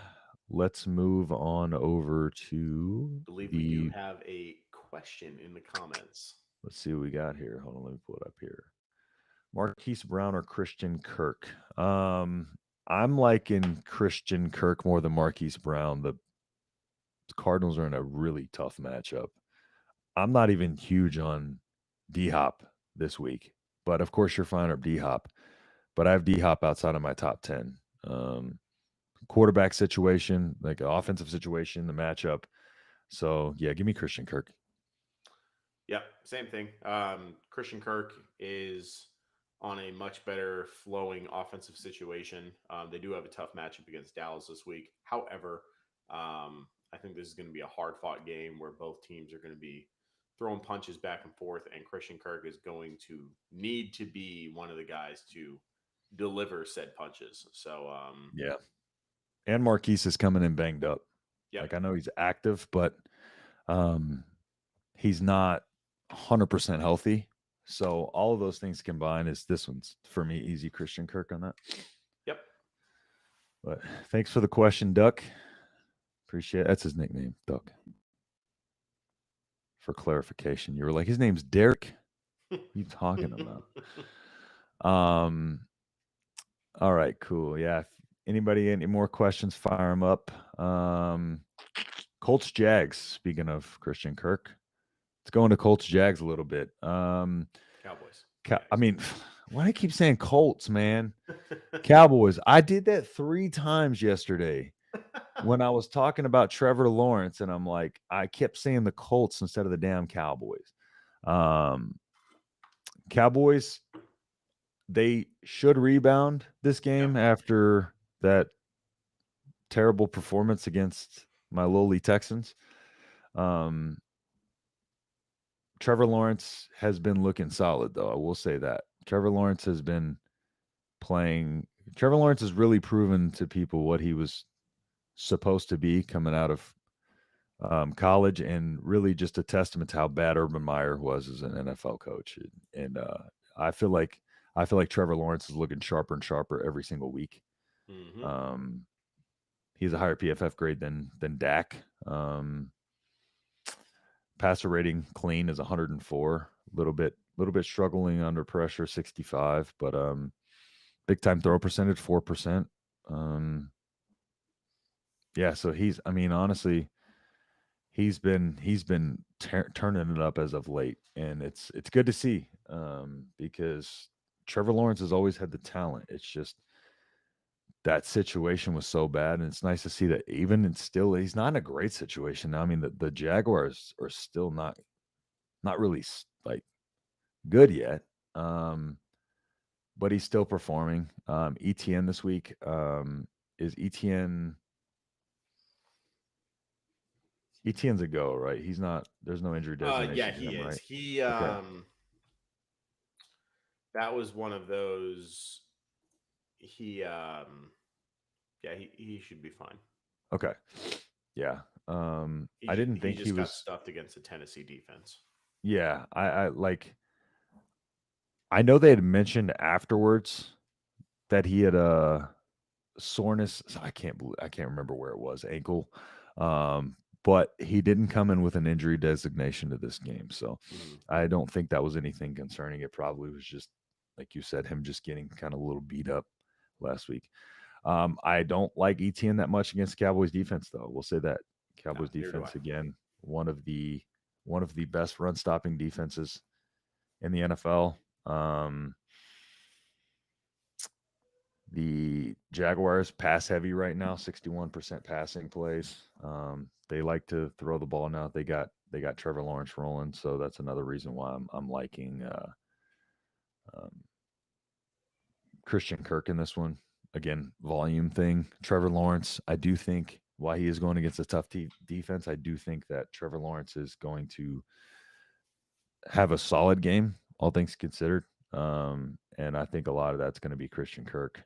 Speaker 1: Let's move on over to
Speaker 2: I believe we do have a question in the comments.
Speaker 1: Let's see what we got here. Hold on, let me pull it up here. Marquise Brown or Christian Kirk? I'm liking Christian Kirk more than Marquise Brown. The Cardinals are in a really tough matchup. I'm not even huge on D-Hop this week, but of course you're firing up D-Hop. But I have D-Hop outside of my top 10. Quarterback situation, like an offensive situation, the matchup. So, yeah, give me Christian Kirk.
Speaker 2: Yep, same thing. Christian Kirk is on a much better flowing offensive situation. They do have a tough matchup against Dallas this week. However, I think this is going to be a hard-fought game where both teams are going to be throwing punches back and forth, and Christian Kirk is going to need to be one of the guys to deliver said punches. So,
Speaker 1: yeah. And Marquise is coming in banged up.
Speaker 2: Yeah.
Speaker 1: Like, I know he's active, but he's not 100% healthy. So all of those things combined is this one's, for me, easy Christian Kirk on that.
Speaker 2: Yep.
Speaker 1: But thanks for the question, Duck. Appreciate it. That's his nickname, Duck. For clarification, you were like, his name's Derek. What are you talking about? All right, cool. Yeah. If anybody any more questions, fire them up. Colts Jags. Speaking of Christian Kirk, Let's go into Colts Jags a little bit.
Speaker 2: Cowboys.
Speaker 1: I mean, why do I keep saying Colts, man? Cowboys. I did that 3 times yesterday when I was talking about Trevor Lawrence, and I'm like, I kept saying the Colts instead of the damn Cowboys. Cowboys, they should rebound this game after that terrible performance against my lowly Texans. Trevor Lawrence has been looking solid, though. I will say that. Trevor Lawrence has been playing. Trevor Lawrence has really proven to people what he was supposed to be coming out of college, and really just a testament to how bad Urban Meyer was as an NFL coach. And I feel like Trevor Lawrence is looking sharper and sharper every single week.
Speaker 2: Mm-hmm.
Speaker 1: He's a higher PFF grade than Dak. Passer rating clean is 104. Little bit struggling under pressure, 65. But big time throw percentage, 4%. Yeah, so honestly, he's been turning it up as of late, and it's good to see because Trevor Lawrence has always had the talent. It's just that situation was so bad, and it's nice to see that even and still he's not in a great situation now. I mean, the Jaguars are still not really like good yet, but he's still performing. ETN this week is ETN's a go, right? He's not. There's no injury designation.
Speaker 2: Yeah, he is.
Speaker 1: Right?
Speaker 2: He that was one of those. He should be fine.
Speaker 1: Okay. Yeah. I didn't think he
Speaker 2: got
Speaker 1: was
Speaker 2: stuffed against the Tennessee defense.
Speaker 1: Yeah, I know they had mentioned afterwards that he had a soreness. I can't remember where it was, ankle. But he didn't come in with an injury designation to this game. So I don't think that was anything concerning. It probably was just, like you said, him just getting kind of a little beat up last week. I don't like ETN that much against Cowboys defense, though. We'll say that Cowboys defense, again, one of the best run stopping defenses in the NFL. The Jaguars pass heavy right now, 61% passing plays. They like to throw the ball now. They got Trevor Lawrence rolling, so that's another reason why I'm liking Christian Kirk in this one. Again, volume thing. Trevor Lawrence, I do think, while he is going against a tough defense, I do think that Trevor Lawrence is going to have a solid game, all things considered. And I think a lot of that's going to be Christian Kirk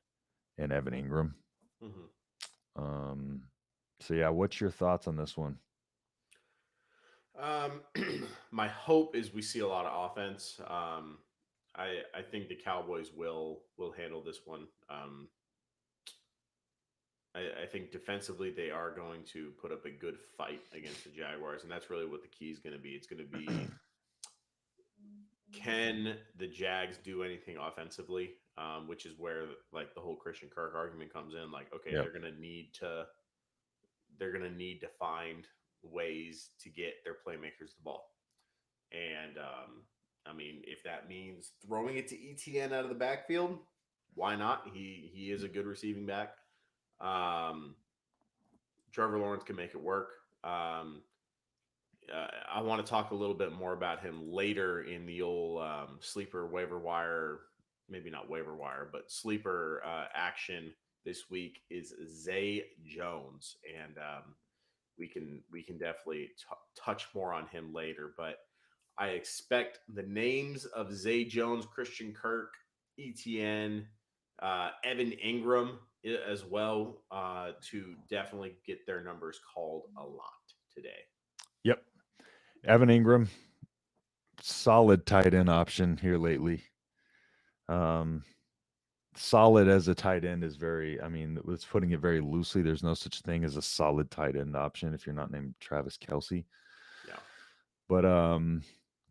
Speaker 1: and Evan Ingram. So yeah, what's your thoughts on this one?
Speaker 2: My hope is we see a lot of offense. I think the Cowboys will handle this one. I think defensively they are going to put up a good fight against the Jaguars, and that's really what the key is going to be. It's going to be, can the Jags do anything offensively? Which is where like the whole Christian Kirk argument comes in. Like, okay, they're going to need to find ways to get their playmakers the ball. And I mean, if that means throwing it to ETN out of the backfield, why not? He is a good receiving back. Trevor Lawrence can make it work. I want to talk a little bit more about him later in the old sleeper waiver wire, maybe not waiver wire, but sleeper action this week is Zay Jones, and we can definitely touch more on him later. But I expect the names of Zay Jones, Christian Kirk, ETN, Evan Ingram as well to definitely get their numbers called a lot today.
Speaker 1: Yep. Evan Ingram, solid tight end option here lately. Solid as a tight end is it's putting it very loosely. There's no such thing as a solid tight end option if you're not named Travis Kelce.
Speaker 2: Yeah.
Speaker 1: But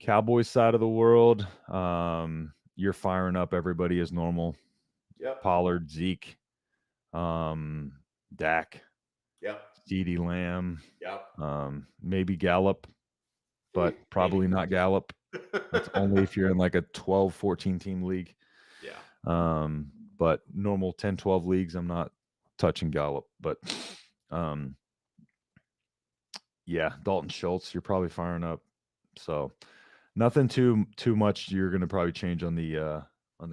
Speaker 1: Cowboys side of the world, you're firing up everybody as normal.
Speaker 2: Yep.
Speaker 1: Pollard, Zeke, Dak.
Speaker 2: Yep.
Speaker 1: CeeDee Lamb.
Speaker 2: Yep.
Speaker 1: Maybe Gallup. but probably not Gallup. That's only if you're in like a 12, 14 team league.
Speaker 2: Yeah.
Speaker 1: But normal 10, 12 leagues, I'm not touching Gallup. But yeah, Dalton Schultz, you're probably firing up. So nothing too much you're going to probably change on the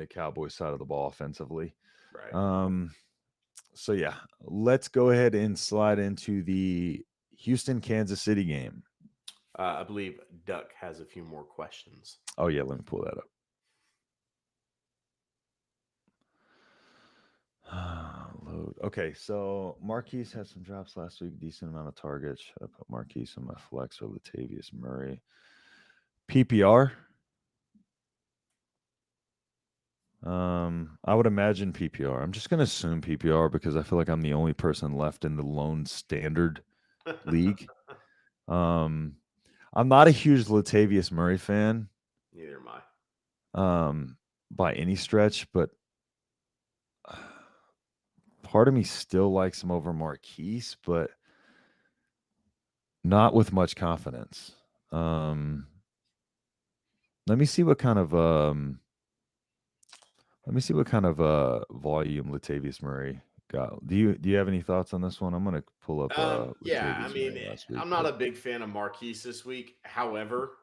Speaker 1: Cowboys side of the ball offensively.
Speaker 2: Right.
Speaker 1: So yeah, let's go ahead and slide into the Houston Kansas City game.
Speaker 2: I believe Duck has a few more questions.
Speaker 1: Oh yeah, let me pull that up. Load. Okay, so Marquise had some drops last week, decent amount of targets. Should I put Marquise on my flex or Latavius Murray? PPR. I would imagine PPR. I'm just gonna assume PPR because I feel like I'm the only person left in the lone standard league. I'm not a huge Latavius Murray fan.
Speaker 2: Neither am I.
Speaker 1: By any stretch, but part of me still likes him over Marquise, but not with much confidence. Let me see what kind of volume Latavius Murray got. Do you have any thoughts on this one? I'm gonna pull up.
Speaker 2: Yeah, I
Speaker 1: Latavius
Speaker 2: mean,
Speaker 1: Murray last week,
Speaker 2: I'm not a big fan of Marquise this week. However,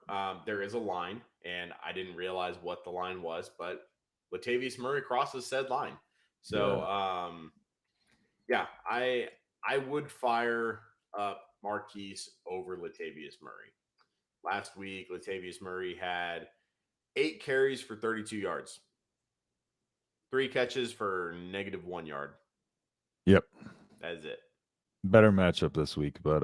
Speaker 2: there is a line, and I didn't realize what the line was, but Latavius Murray crosses said line. So, yeah, I would fire up Marquise over Latavius Murray. Last week, Latavius Murray had 8 carries for 32 yards, 3 catches for -1 yard.
Speaker 1: Yep.
Speaker 2: That is it.
Speaker 1: Better matchup this week, but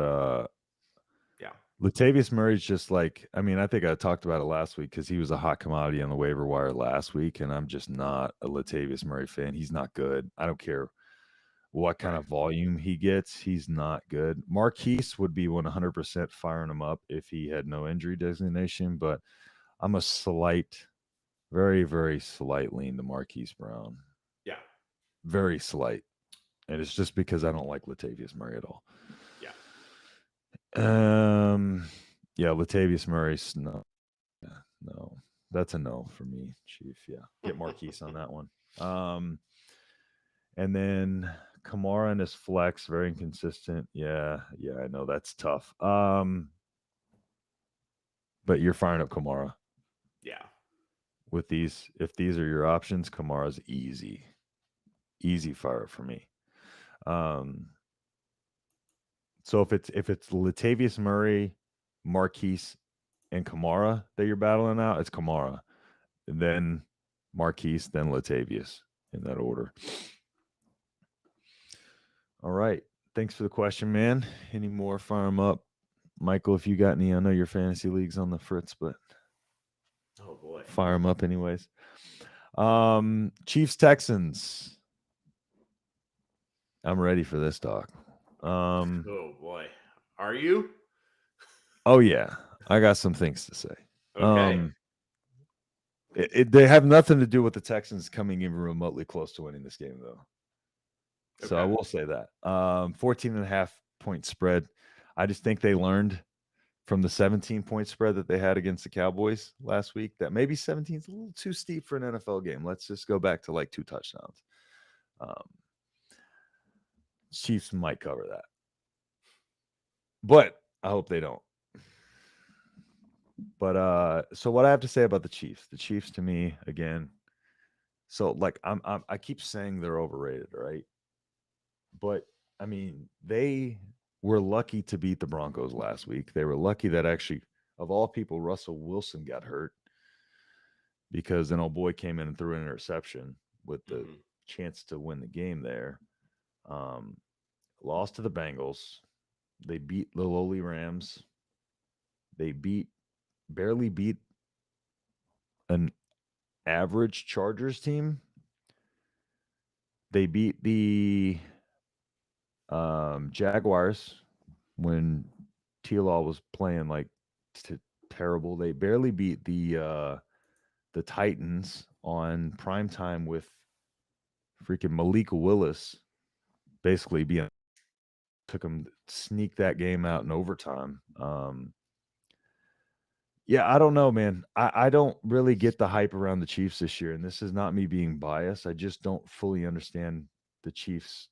Speaker 2: yeah.
Speaker 1: Latavius Murray's just like, I mean, I think I talked about it last week because he was a hot commodity on the waiver wire last week, and I'm just not a Latavius Murray fan. He's not good. I don't care what kind of volume he gets. He's not good. Marquise would be 100% firing him up if he had no injury designation, but I'm a slight, very, very slight lean to Marquise Brown.
Speaker 2: Yeah.
Speaker 1: Very slight. And it's just because I don't like Latavius Murray at all.
Speaker 2: Yeah.
Speaker 1: Yeah, Latavius Murray's no. Yeah, no. That's a no for me, Chief. Yeah. Get Marquise on that one. And then Kamara and his flex, very inconsistent. Yeah, I know that's tough. But you're firing up Kamara.
Speaker 2: Yeah.
Speaker 1: With these, if these are your options, Kamara's easy fire for me. So if it's Latavius Murray, Marquise, and Kamara that you're battling out, it's Kamara, and then Marquise, then Latavius in that order. All right. Thanks for the question, man. Any more? Fire them up. Michael, if you got any, I know your fantasy league's on the fritz, but
Speaker 2: oh boy,
Speaker 1: fire them up anyways. Chiefs, Texans. I'm ready for this, Doc.
Speaker 2: Oh boy. Are you?
Speaker 1: Oh yeah. I got some things to say.
Speaker 2: Okay.
Speaker 1: They have nothing to do with the Texans coming even remotely close to winning this game, though. Okay. So I will say that 14.5 point spread. I just think they learned from the 17-point spread that they had against the Cowboys last week that maybe 17 is a little too steep for an NFL game. Let's just go back to like 2 touchdowns. Chiefs might cover that, but I hope they don't. But so what I have to say about the Chiefs to me again. So like I keep saying they're overrated, right? But I mean, they were lucky to beat the Broncos last week. They were lucky that actually, of all people, Russell Wilson got hurt because an old boy came in and threw an interception with the chance to win the game there. Lost to the Bengals. They beat the lowly Rams. They barely beat an average Chargers team. They beat the Jaguars when T-Law was playing like terrible. They barely beat the Titans on primetime with freaking Malik Willis basically took them sneak that game out in overtime. Yeah, I don't know, man. I don't really get the hype around the Chiefs this year, and this is not me being biased. I just don't fully understand the Chiefs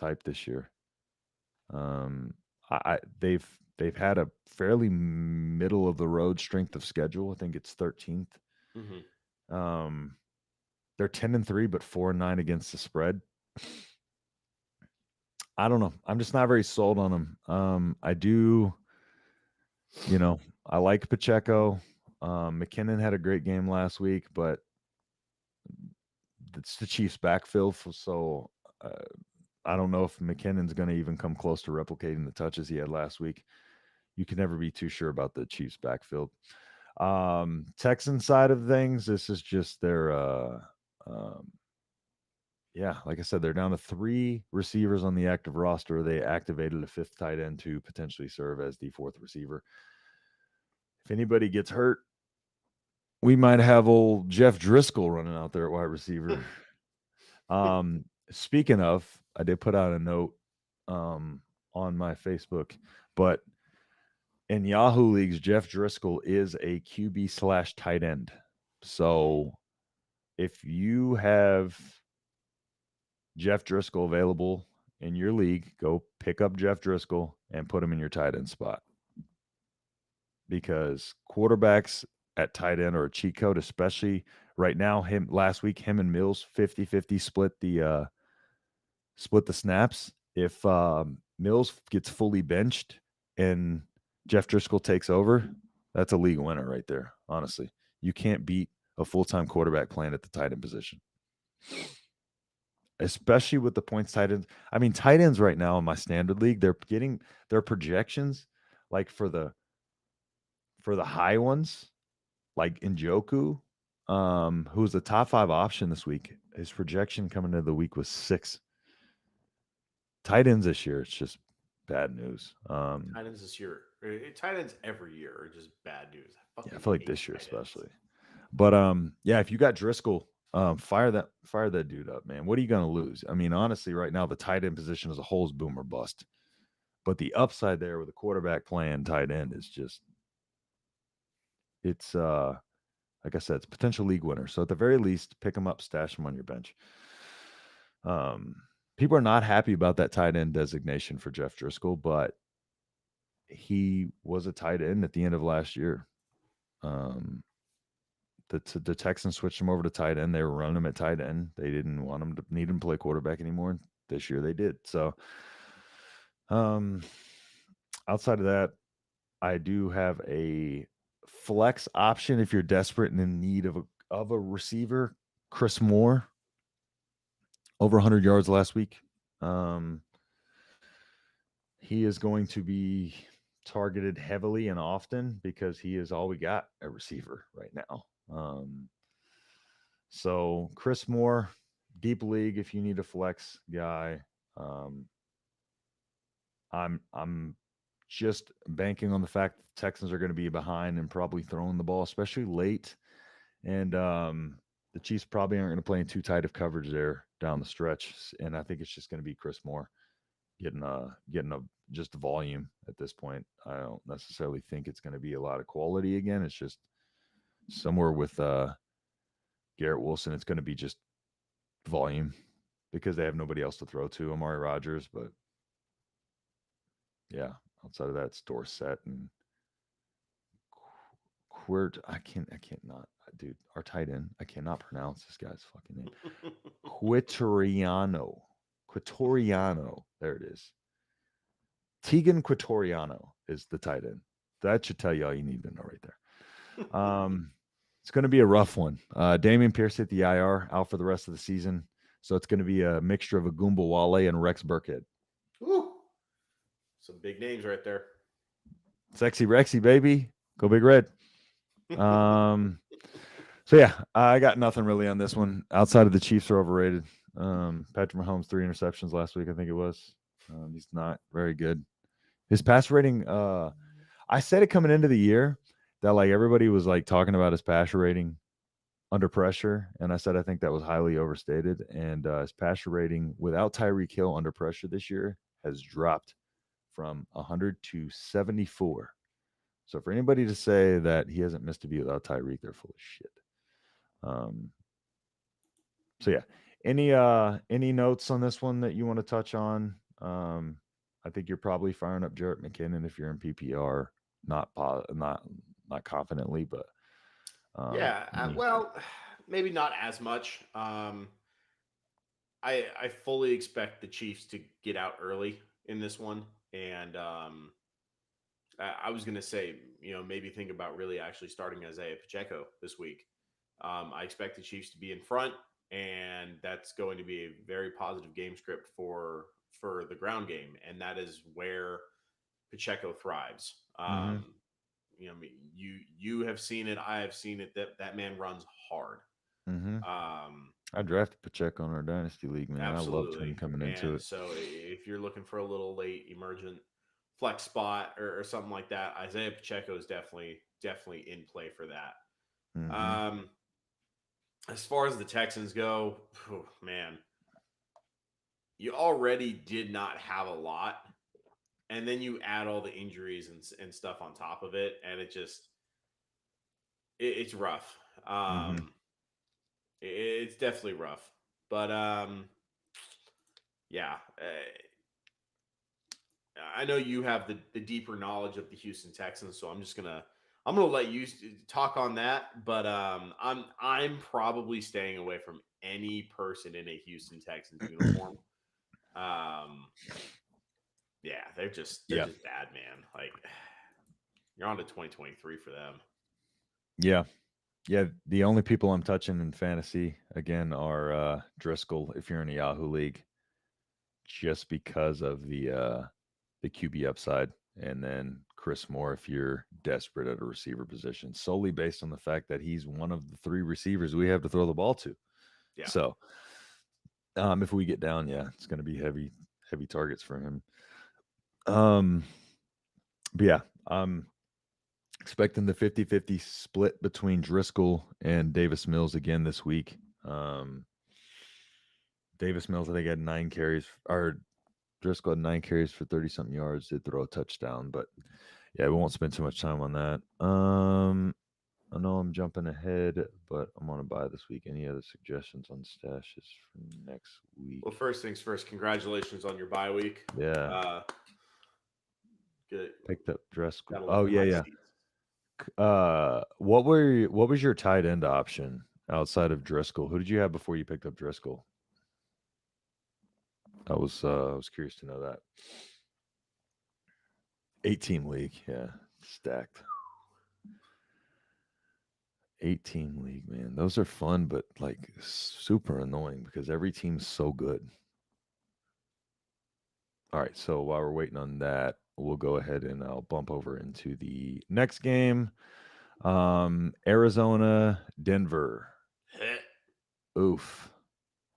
Speaker 1: hype this year. Um, they've had a fairly middle of the road strength of schedule. I think it's 13th.
Speaker 2: Mm-hmm.
Speaker 1: They're 10-3, but 4-9 against the spread. I don't know. I'm just not very sold on them. I do, I like Pacheco. McKinnon had a great game last week, but it's the Chiefs' backfield, so I don't know if McKinnon's going to even come close to replicating the touches he had last week. You can never be too sure about the Chiefs' backfield. Texan side of things, this is just their, like I said, they're down to 3 receivers on the active roster. They activated a 5th tight end to potentially serve as the 4th receiver. If anybody gets hurt, we might have old Jeff Driscoll running out there at wide receiver. Speaking of, I did put out a note on my Facebook, but in Yahoo leagues, Jeff Driscoll is a QB / tight end. So if you have Jeff Driscoll available in your league, go pick up Jeff Driscoll and put him in your tight end spot. Because quarterbacks at tight end are a cheat code, especially right now. Last week, him and Mills 50-50 split the snaps. If Mills gets fully benched and Jeff Driscoll takes over, that's a league winner right there. Honestly, you can't beat a full-time quarterback playing at the tight end position, especially with the points tight ends. I mean, tight ends right now in my standard league, they're getting their projections like for the high ones, like Njoku, who was the top 5 option this week. His projection coming into the week was 6. Tight ends this year, it's just bad news.
Speaker 2: Tight ends this year, tight ends every year are just bad news.
Speaker 1: I feel like this year especially. But if you got Driscoll, fire that dude up, man. What are you gonna lose? I mean, honestly, right now the tight end position as a whole is boom or bust. But the upside there with a quarterback playing tight end is just, it's like I said, it's a potential league winner. So at the very least, pick him up, stash him on your bench. People are not happy about that tight end designation for Jeff Driscoll, but he was a tight end at the end of last year. The Texans switched him over to tight end. They were running him at tight end. They didn't want him to need him to play quarterback anymore. This year they did. So, outside of that, I do have a flex option if you're desperate and in need of a receiver. Chris Moore, over 100 yards last week. He is going to be targeted heavily and often because he is all we got at receiver right now. So Chris Moore, deep league, if you need a flex guy, I'm just banking on the fact that the Texans are going to be behind and probably throwing the ball, especially late. And the Chiefs probably aren't going to play in too tight of coverage there down the stretch. And I think it's just going to be Chris Moore getting just volume at this point. I don't necessarily think it's going to be a lot of quality again. It's just somewhere with Garrett Wilson, it's going to be just volume because they have nobody else to throw to. Amari Rodgers, but yeah, outside of that, it's Dorsett and Quirt. I can't not, dude. Our tight end, I cannot pronounce this guy's fucking name. Quitoriano. There it is. Tegan Quitoriano is the tight end. That should tell you all you need to know right there. It's going to be a rough one. Damian Pierce hit the IR, out for the rest of the season. So it's going to be a mixture of Agumba Wale and Rex Burkhead.
Speaker 2: Ooh, some big names right there.
Speaker 1: Sexy Rexy, baby. Go Big Red. So yeah, I got nothing really on this one. Outside of the Chiefs are overrated. Patrick Mahomes, 3 interceptions last week, I think it was. He's not very good. His pass rating, I said it coming into the year that like everybody was like talking about his passer rating under pressure. And I said, I think that was highly overstated. And his passer rating without Tyreek Hill under pressure this year has dropped from 100 to 74. So for anybody to say that he hasn't missed a beat without Tyreek, they're full of shit. So yeah, any notes on this one that you want to touch on? I think you're probably firing up Jarrett McKinnon if you're in PPR, not confidently, but
Speaker 2: well, maybe not as much. I fully expect the Chiefs to get out early in this one, and I was going to say, maybe think about really actually starting Isaiah Pacheco this week. I expect the Chiefs to be in front, and that's going to be a very positive game script for the ground game, and that is where Pacheco thrives. You have seen it, I have seen it. That man runs hard.
Speaker 1: I drafted Pacheco in our dynasty league, man.
Speaker 2: Absolutely.
Speaker 1: I loved him coming into it.
Speaker 2: So if you're looking for a little late emergent flex spot or something like that, Isaiah Pacheco is definitely in play for that. As far as the Texans go, man, you already did not have a lot, and then you add all the injuries and stuff on top of it, and it's rough. It's definitely rough, but yeah. I know you have the deeper knowledge of the Houston Texans, so I'm gonna let you talk on that. But I'm probably staying away from any person in a Houston Texans uniform. Yeah, they're just bad, man. Like, you're on to 2023 for them.
Speaker 1: Yeah. The only people I'm touching in fantasy again are Driscoll if you're in a Yahoo league, just because of the QB upside, and then Chris Moore if you're desperate at a receiver position, solely based on the fact that he's one of the 3 receivers we have to throw the ball to.
Speaker 2: Yeah.
Speaker 1: So if we get down, it's going to be heavy targets for him. But yeah, I'm expecting the 50-50 split between Driscoll and Davis Mills again this week. Davis Mills, I think, had 9 carries, or Driscoll had 9 carries for 30-something yards, did throw a touchdown, but yeah, we won't spend too much time on that. I know I'm jumping ahead, but I'm on a bye this week. Any other suggestions on stashes for next week?
Speaker 2: Well, first things first, congratulations on your bye week.
Speaker 1: Yeah.
Speaker 2: Good.
Speaker 1: Picked up Driscoll. Oh, yeah. What was your tight end option outside of Driscoll? Who did you have before you picked up Driscoll? I was curious to know that. 8-team league, yeah, stacked. 8-team league, man. Those are fun, but like super annoying because every team's so good. All right, so while we're waiting on that, we'll go ahead and I'll bump over into the next game. Arizona, Denver. Oof.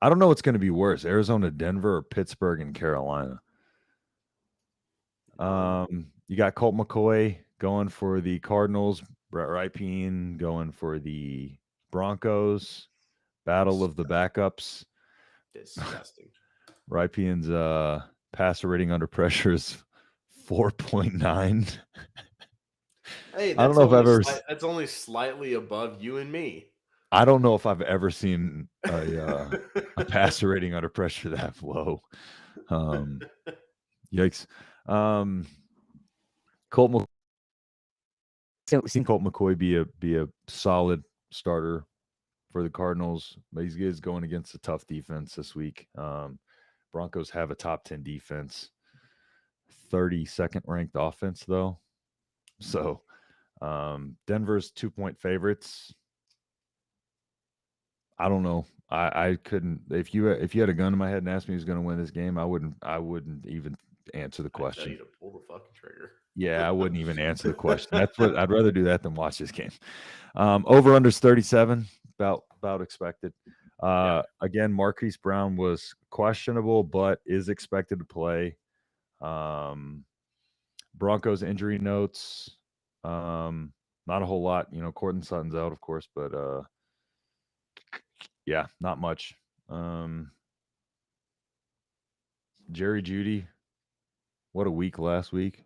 Speaker 1: I don't know what's going to be worse, Arizona, Denver, or Pittsburgh and Carolina. You got Colt McCoy going for the Cardinals, Brett Rypien going for the Broncos. Battle of the backups.
Speaker 2: Disgusting.
Speaker 1: Rypien's passer rating under pressure is 4.9.
Speaker 2: Hey,
Speaker 1: I don't know if I've ever.
Speaker 2: That's only slightly above you and me.
Speaker 1: I don't know if I've ever seen a passer rating under pressure that low. Yikes. Colt McCoy be a solid starter for the Cardinals, but he's going against a tough defense this week. Broncos have a top 10 defense, 32nd ranked offense though. So Denver's 2-point favorites. I don't know. I couldn't. If you had a gun in my head and asked me who's going to win this game, I wouldn't even answer the question.
Speaker 2: I'd tell you to pull the fucking trigger.
Speaker 1: Yeah, I wouldn't even answer the question. That's what I'd rather do that than watch this game. Over unders 37, about expected. Again, Marquise Brown was questionable, but is expected to play. Broncos injury notes. Not a whole lot. Courtland Sutton's out, of course, but yeah, not much. Jerry Jeudy. What a week last week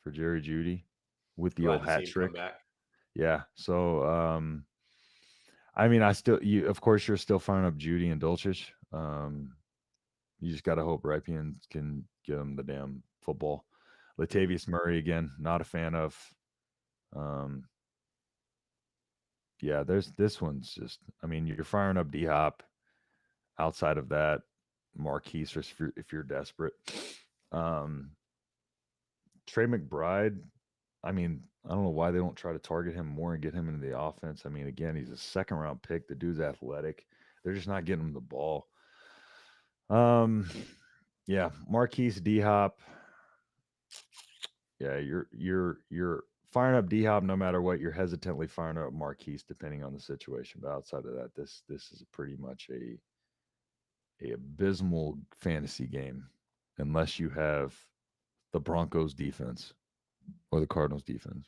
Speaker 1: for Jerry Jeudy. with the
Speaker 2: Glad
Speaker 1: old
Speaker 2: to see
Speaker 1: hat
Speaker 2: him come
Speaker 1: trick.
Speaker 2: back.
Speaker 1: Yeah. So I mean, of course you're still firing up Judy and Dulcich. You just gotta hope Ripien can get him the damn football. Latavius Murray again, not a fan of. Yeah, this one's just. I mean, you're firing up D Hop. Outside of that, Marquise, or if you're desperate, Trey McBride. I mean, I don't know why they don't try to target him more and get him into the offense. I mean, again, he's a second round pick. The dude's athletic. They're just not getting him the ball. Yeah, Marquise, D Hop. Yeah, you're firing up D Hop no matter what. You're hesitantly firing up Marquise depending on the situation. But outside of that, this is pretty much a abysmal fantasy game, unless you have the Broncos defense or the Cardinals defense.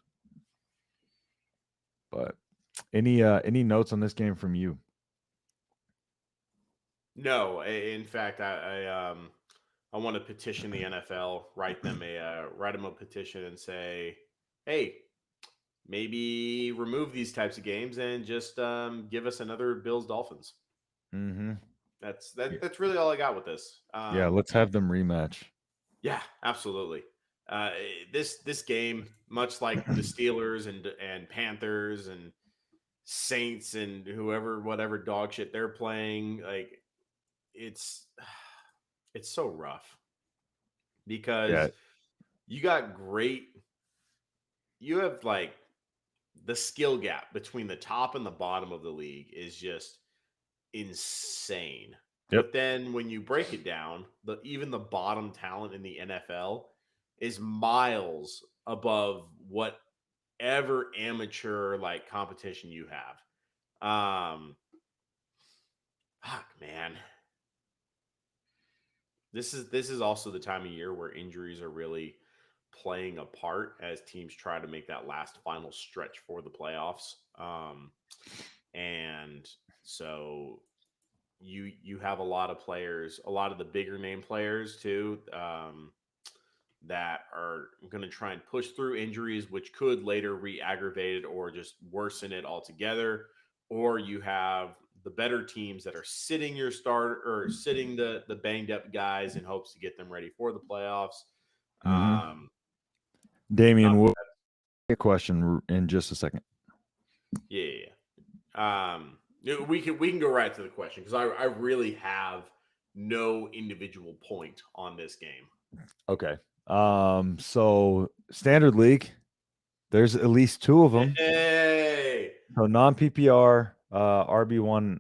Speaker 1: But any notes on this game from you?
Speaker 2: No, in fact, I want to petition the NFL, write them a petition and say, hey, maybe remove these types of games and just give us another Bills Dolphins.
Speaker 1: Mm-hmm.
Speaker 2: That's really all I got with this.
Speaker 1: Yeah, let's have them rematch.
Speaker 2: Yeah, absolutely. This game, much like the Steelers and Panthers and Saints and whatever dog shit they're playing, like it's so rough because you have like the skill gap between the top and the bottom of the league is just insane.
Speaker 1: Yep.
Speaker 2: But then when you break it down, even the bottom talent in the NFL is miles above whatever amateur like competition you have. Fuck, man. This is also the time of year where injuries are really playing a part as teams try to make that last final stretch for the playoffs. And so you have a lot of players, a lot of the bigger name players too, that are going to try and push through injuries, which could later re-aggravate it or just worsen it altogether. Or you have the better teams that are sitting your starter or sitting the banged up guys in hopes to get them ready for the playoffs.
Speaker 1: Mm-hmm. Damien, we'll a question in just a second.
Speaker 2: Yeah. We can go right to the question because I really have no individual point on this game.
Speaker 1: Okay. So standard league, there's at least two of them.
Speaker 2: Hey.
Speaker 1: So non-PPR, RB1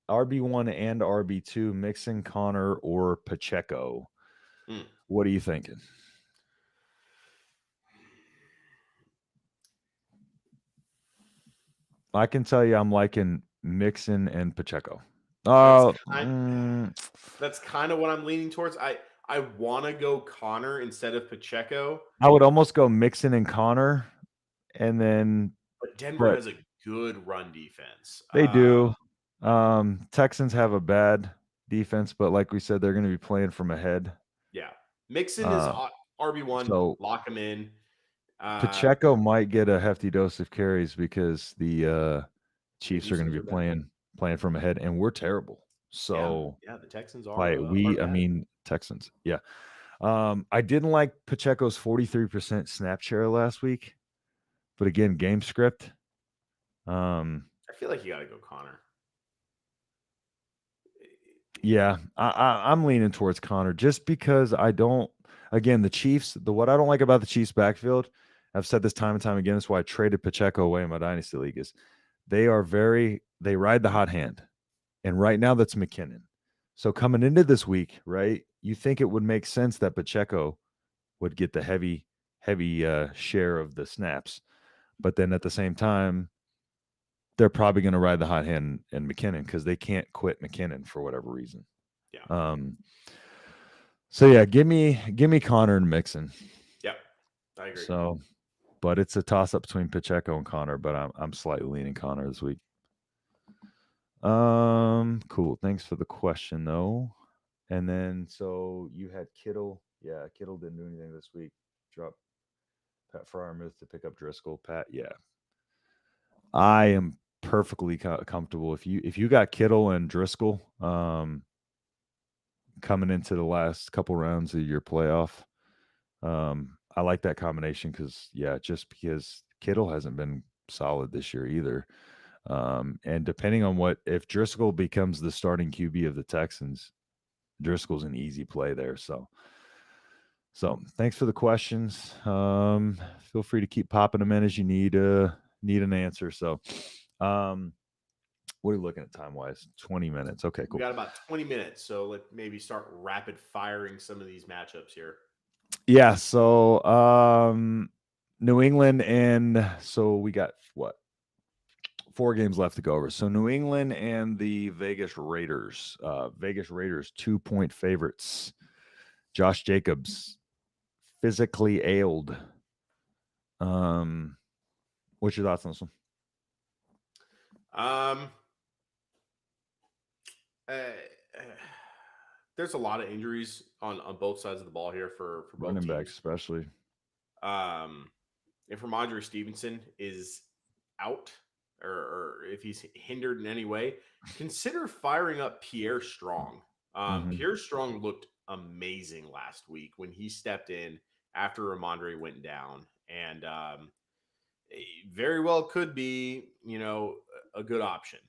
Speaker 1: and RB2, Mixon, Connor, or Pacheco. What are you thinking? I can tell you I'm liking Mixon and Pacheco.
Speaker 2: That's kind of what I'm leaning towards. I want to go Connor instead of Pacheco.
Speaker 1: I would almost go Mixon and Connor, and then.
Speaker 2: But Denver has a good run defense.
Speaker 1: They do. Texans have a bad defense, but like we said, they're going to be playing from ahead.
Speaker 2: Yeah, Mixon is RB1. So lock him in.
Speaker 1: Pacheco might get a hefty dose of carries because the Chiefs are going to be playing from ahead, and we're terrible. So
Speaker 2: yeah, the Texans are.
Speaker 1: Texans. Yeah. I didn't like Pacheco's 43% snap share last week, but again, game script.
Speaker 2: I feel like you got to go Connor.
Speaker 1: Yeah, I'm leaning towards Connor just because I don't. Again, the Chiefs. What I don't like about the Chiefs' backfield, I've said this time and time again. That's why I traded Pacheco away in my dynasty league. Is they ride the hot hand, and right now that's McKinnon. So coming into this week, right, you think it would make sense that Pacheco would get the heavy share of the snaps, but then at the same time, they're probably going to ride the hot hand in McKinnon because they can't quit McKinnon for whatever reason.
Speaker 2: Yeah.
Speaker 1: So yeah, give me Connor and Mixon.
Speaker 2: Yep, I agree.
Speaker 1: So, but it's a toss up between Pacheco and Connor, but I'm slightly leaning Connor this week. Cool. Thanks for the question though. And then so you had Kittle. Yeah, Kittle didn't do anything this week. Pat Fryermuth to pick up Driscoll. Pat, yeah, I am perfectly comfortable if you got Kittle and Driscoll coming into the last couple rounds of your playoff. I like that combination because Kittle hasn't been solid this year either. And depending on if Driscoll becomes the starting QB of the Texans, Driscoll's an easy play there. So thanks for the questions. Feel free to keep popping them in as you need an answer. So, what are you looking at time wise? 20 minutes. Okay, cool.
Speaker 2: We got about 20 minutes. So let's maybe start rapid firing some of these matchups here.
Speaker 1: Yeah. So, New England, and so we got 4 games left to go over. So New England and the Vegas Raiders. Vegas Raiders 2-point favorites. Josh Jacobs physically ailed. What's your thoughts on this one?
Speaker 2: There's a lot of injuries on both sides of the ball here for both
Speaker 1: running
Speaker 2: teams.
Speaker 1: backs, especially.
Speaker 2: If Ramondre Stevenson is out or if he's hindered in any way, consider firing up Pierre Strong. Pierre Strong looked amazing last week when he stepped in after Ramondre went down, and very well could be, a good option.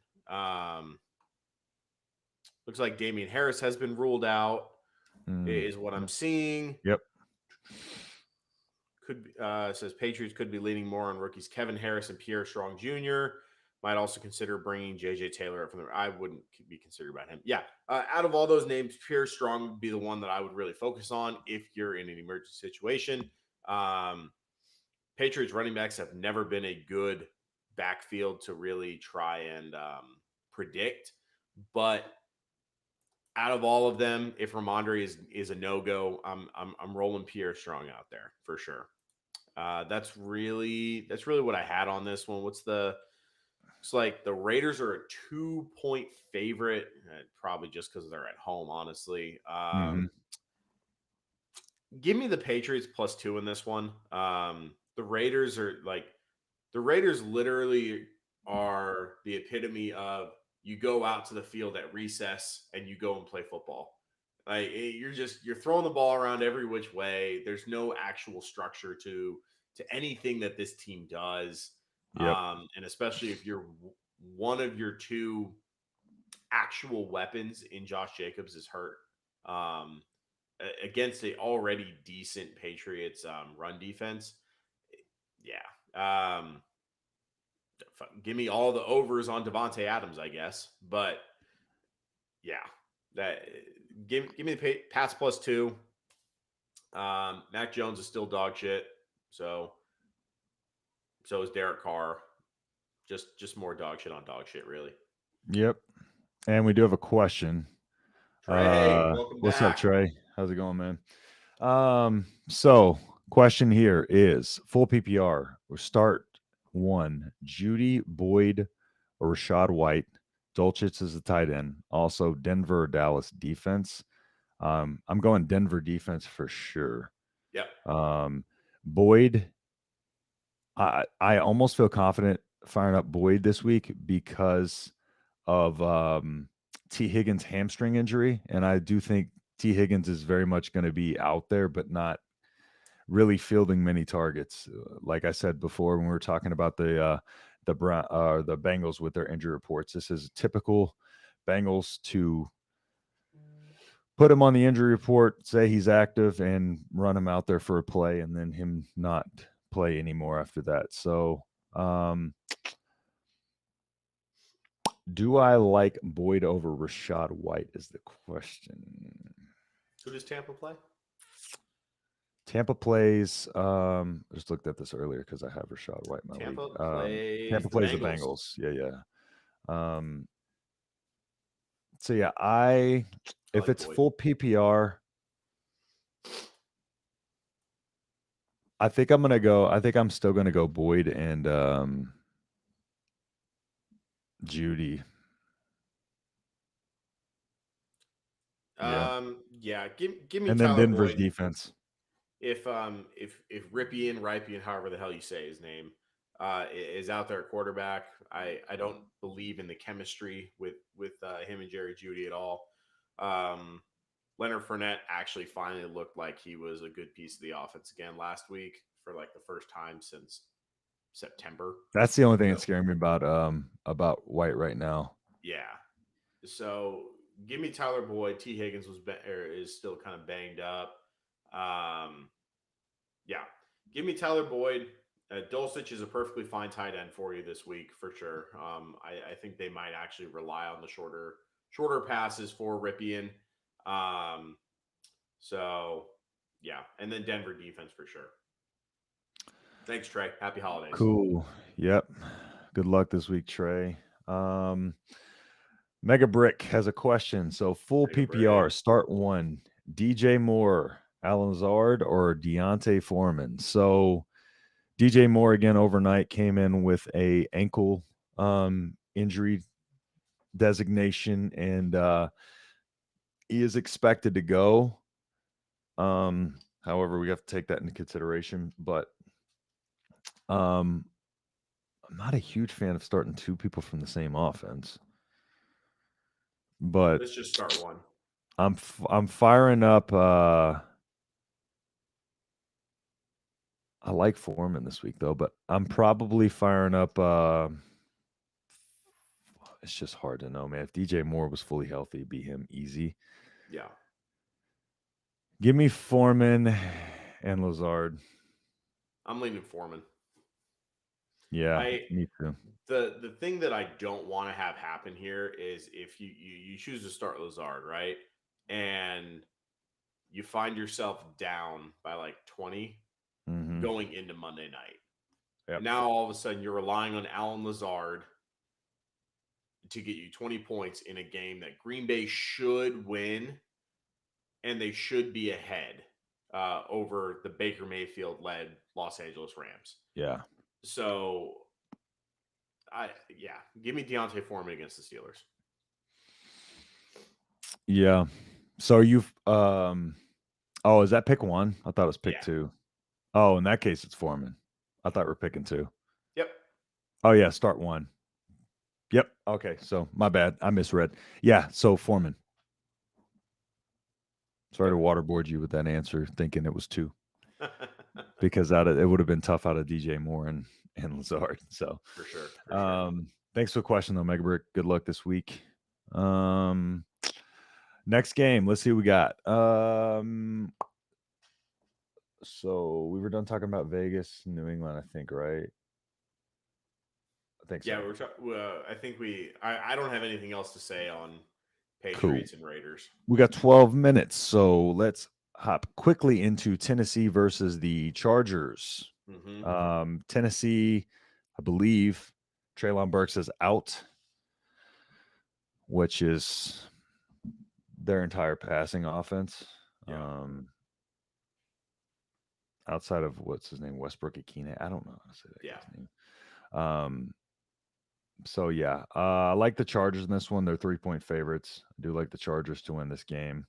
Speaker 2: Looks like Damian Harris has been ruled out, is what I'm seeing.
Speaker 1: Yep.
Speaker 2: Says Patriots could be leaning more on rookies Kevin Harris and Pierre Strong Jr. Might also consider bringing J.J. Taylor up from there. I wouldn't be considered about him. Yeah. Out of all those names, Pierre Strong would be the one that I would really focus on if you're in an emergency situation. Patriots running backs have never been a good backfield to really try and predict. But out of all of them, if Ramondre is a no-go, I'm rolling Pierre Strong out there for sure. That's really what I had on this one. It's like the Raiders are a 2-point favorite, probably just because they're at home, honestly. Give me the Patriots +2 in this one. The Raiders literally are the epitome of you go out to the field at recess and you go and play football. Like you're throwing the ball around every which way. There's no actual structure to anything that this team does.
Speaker 1: Yep.
Speaker 2: And especially if you're one of your 2 actual weapons in Josh Jacobs is hurt against a already decent Patriots run defense. Yeah. Give me all the overs on Devontae Adams, I guess. But yeah, give me the Pats +2. Mac Jones is still dog shit. So is Derek Carr. Just more dog shit on dog shit, really.
Speaker 1: Yep. And we do have a question.
Speaker 2: Trey, welcome
Speaker 1: what's
Speaker 2: back.
Speaker 1: up, Trey? How's it going, man? So question here is full PPR. We'll start 1, Judy, Boyd, or Rachaad White. Dulcich is the tight end. Also, Denver or Dallas defense. I'm going Denver defense for sure.
Speaker 2: Yep.
Speaker 1: Boyd, I almost feel confident firing up Boyd this week because of T. Higgins' hamstring injury. And I do think T. Higgins is very much going to be out there, but not really fielding many targets. Like I said before, when we were talking about the Bengals with their injury reports, this is typical Bengals to put him on the injury report, say he's active, and run him out there for a play, and then him not play anymore after that. So, do I like Boyd over Rachaad White is the question.
Speaker 2: Who does Tampa play?
Speaker 1: Tampa plays. Just looked at this earlier because I have Rachaad White in my league. Tampa plays the Bengals. Yeah. So yeah, if it's full PPR, I think I'm still gonna go Boyd and Judy.
Speaker 2: Yeah. Give me
Speaker 1: and
Speaker 2: Tyler
Speaker 1: then Denver's
Speaker 2: Boyd.
Speaker 1: defense.
Speaker 2: if Ripien, however the hell you say his name, is out there at quarterback, I don't believe in the chemistry with him and Jerry Jeudy at all. Leonard Fournette actually finally looked like he was a good piece of the offense again last week for like the first time since September.
Speaker 1: That's the only thing that's scaring me about White right now.
Speaker 2: Yeah. So give me Tyler Boyd. T. Higgins is still kind of banged up. Yeah. Give me Tyler Boyd. Dulcich is a perfectly fine tight end for you this week for sure. I think they might actually rely on the shorter passes for Ripien. So yeah, and then Denver defense for sure. Thanks, Trey. Happy holidays.
Speaker 1: Cool. Yep. Good luck this week, Trey. Mega Brick has a question. So full
Speaker 2: Mega
Speaker 1: PPR,
Speaker 2: Brick.
Speaker 1: start one. DJ Moore, Alan Lazard, or Deontay Foreman. So DJ Moore again overnight came in with a ankle injury designation, and he is expected to go. However, we have to take that into consideration. But I'm not a huge fan of starting two people from the same offense. But
Speaker 2: let's just start one.
Speaker 1: I'm firing up. I like Foreman this week though, but I'm probably firing up. It's just hard to know, man. If DJ Moore was fully healthy, it'd be him easy.
Speaker 2: Yeah.
Speaker 1: Give me Foreman and Lazard.
Speaker 2: I'm leaning Foreman.
Speaker 1: Yeah, me too.
Speaker 2: The thing that I don't want to have happen here is if you choose to start Lazard, right? And you find yourself down by like 20 going into Monday night. Yep. Now all of a sudden you're relying on Alan Lazard to get you 20 points in a game that Green Bay should win, and they should be ahead over the Baker Mayfield-led Los Angeles Rams.
Speaker 1: Yeah.
Speaker 2: So, give me Deontay Foreman against the Steelers.
Speaker 1: Yeah. So you've is that pick one? I thought it was pick two. Oh, in that case, it's Foreman. I thought we were picking two.
Speaker 2: Yep.
Speaker 1: Oh yeah, start one. Yep. Okay. So my bad. I misread. Yeah. So Foreman. Sorry to waterboard you with that answer, thinking it was two. Because it would have been tough out of DJ Moore and Lazard. So
Speaker 2: for sure.
Speaker 1: Thanks for the question though, Mega Brick. Good luck this week. Next game. Let's see what we got. So we were done talking about Vegas, New England, I think, right? I think so.
Speaker 2: Yeah, we're talking. I think I don't have anything else to say on Patriots and Raiders.
Speaker 1: We got 12 minutes, so let's hop quickly into Tennessee versus the Chargers. Tennessee, I believe Treylon Burks is out, which is their entire passing offense.
Speaker 2: Yeah.
Speaker 1: Outside of what's his name, Westbrook Akine. I don't know how to say that guy's name. So yeah, I like the Chargers in this one. They're 3-point favorites. I do like the Chargers to win this game.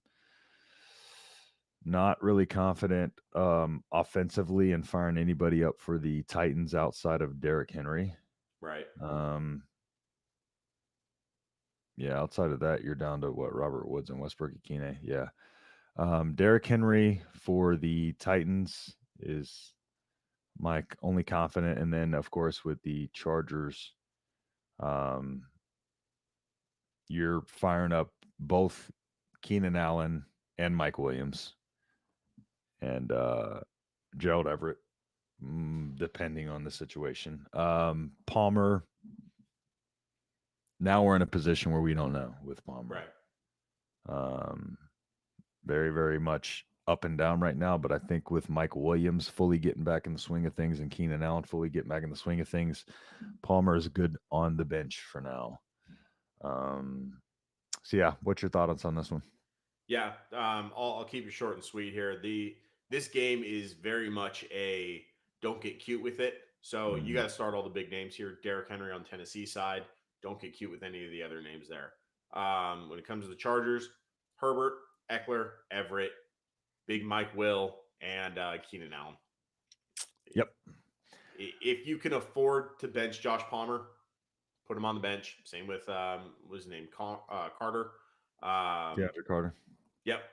Speaker 1: Not really confident offensively and firing anybody up for the Titans outside of Derrick Henry.
Speaker 2: Right.
Speaker 1: Yeah, outside of that, you're down to what, Robert Woods and Westbrook Akine. Yeah. Derrick Henry for the Titans is my only confident. And then, of course, with the Chargers, you're firing up both Keenan Allen and Mike Williams and Gerald Everett, depending on the situation. Palmer, now we're in a position where we don't know with Palmer.
Speaker 2: Right.
Speaker 1: Very, very much up and down right now, but I think with Mike Williams fully getting back in the swing of things and Keenan Allen fully getting back in the swing of things, Palmer is good on the bench for now. So yeah, what's your thoughts on this one?
Speaker 2: Yeah, I'll keep it short and sweet here. This game is very much a don't get cute with it. So you got to start all the big names here. Derrick Henry on Tennessee side. Don't get cute with any of the other names there. When it comes to the Chargers, Herbert, Eckler, Everett, Big Mike Will, and Keenan Allen.
Speaker 1: Yep.
Speaker 2: If you can afford to bench Josh Palmer, put him on the bench. Same with what was his name, Carter.
Speaker 1: DeAndre Carter.
Speaker 2: Yep.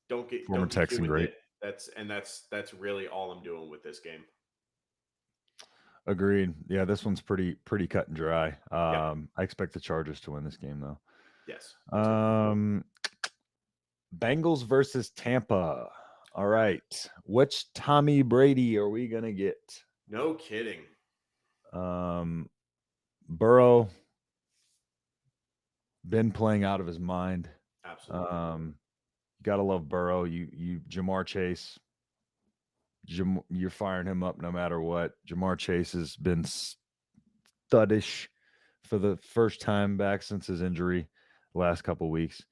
Speaker 2: Don't get
Speaker 1: Former Texan great.
Speaker 2: That's really all I'm doing with this game.
Speaker 1: Agreed. Yeah, this one's pretty cut and dry. I expect the Chargers to win this game though.
Speaker 2: Yes.
Speaker 1: Bengals versus Tampa. All right. Which Tommy Brady are we gonna get?
Speaker 2: No kidding.
Speaker 1: Burrow been playing out of his mind.
Speaker 2: Absolutely.
Speaker 1: Gotta love Burrow. You Jamar Chase. You're firing him up no matter what. Jamar Chase has been studdish for the first time back since his injury the last couple weeks.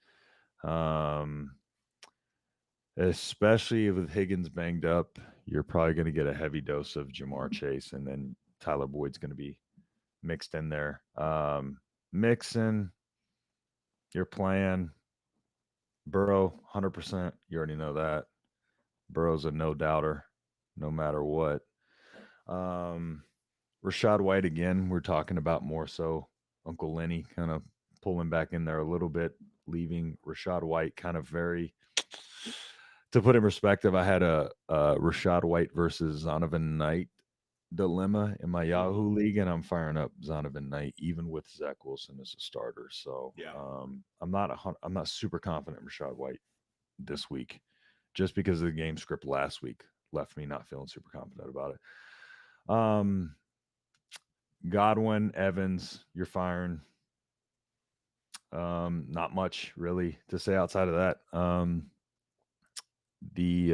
Speaker 1: Especially with Higgins banged up, you're probably going to get a heavy dose of Jamar Chase, and then Tyler Boyd's going to be mixed in there. Mixon, you're playing Burrow 100%. You already know that. Burrow's a no doubter, no matter what. Rachaad White again. We're talking about more so Uncle Lenny kind of pulling back in there a little bit, leaving Rachaad White kind of very. To put in perspective, I had a Rachaad White versus Zonovan Knight dilemma in my Yahoo league, and I'm firing up Zonovan Knight even with Zach Wilson as a starter. So I'm not super confident in Rachaad White this week, just because of the game script last week left me not feeling super confident about it. Godwin, Evans, you're firing. Not much really to say outside of that. The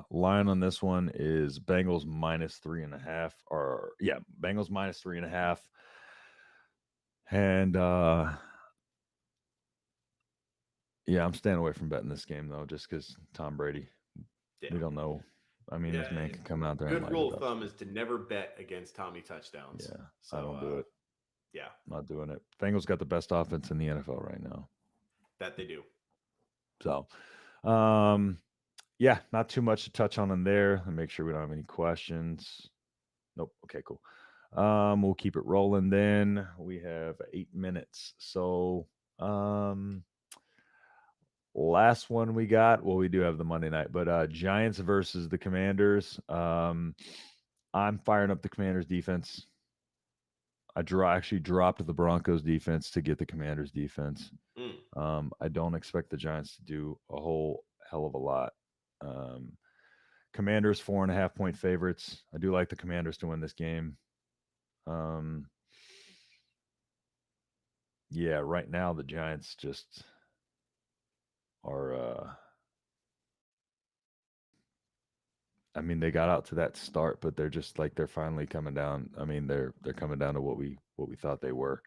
Speaker 1: line on this one is Bengals -3.5, Bengals -3.5. And I'm staying away from betting this game though, just because Tom Brady. We don't know. I mean, this man can come out there.
Speaker 2: Good rule of thumb is to never bet against Tommy touchdowns.
Speaker 1: Yeah, so, I don't do it.
Speaker 2: Yeah,
Speaker 1: not doing it. Bengals got the best offense in the NFL right now.
Speaker 2: That they do.
Speaker 1: So, not too much to touch on in there. And make sure we don't have any questions. Nope. Okay, cool. We'll keep it rolling then. We have 8 minutes. So, last one we got. Well, we do have the Monday night, but Giants versus the Commanders. I'm firing up the Commanders defense. I actually dropped the Broncos defense to get the Commanders defense. I don't expect the Giants to do a whole hell of a lot. Commanders 4.5 point favorites. I do like the Commanders to win this game. Right now the Giants just are they got out to that start, but they're just like they're finally coming down. I mean, they're coming down to what we thought they were,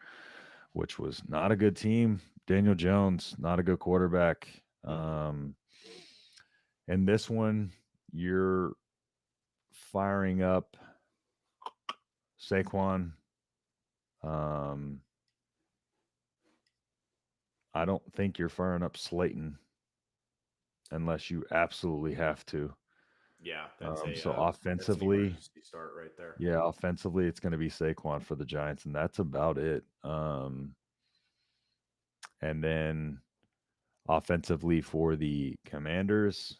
Speaker 1: which was not a good team. Daniel Jones, not a good quarterback. And this one, you're firing up Saquon. I don't think you're firing up Slayton unless you absolutely have to.
Speaker 2: Yeah, that's
Speaker 1: offensively,
Speaker 2: that's start right there.
Speaker 1: Yeah, offensively, it's going to be Saquon for the Giants, and that's about it. And then offensively for the Commanders,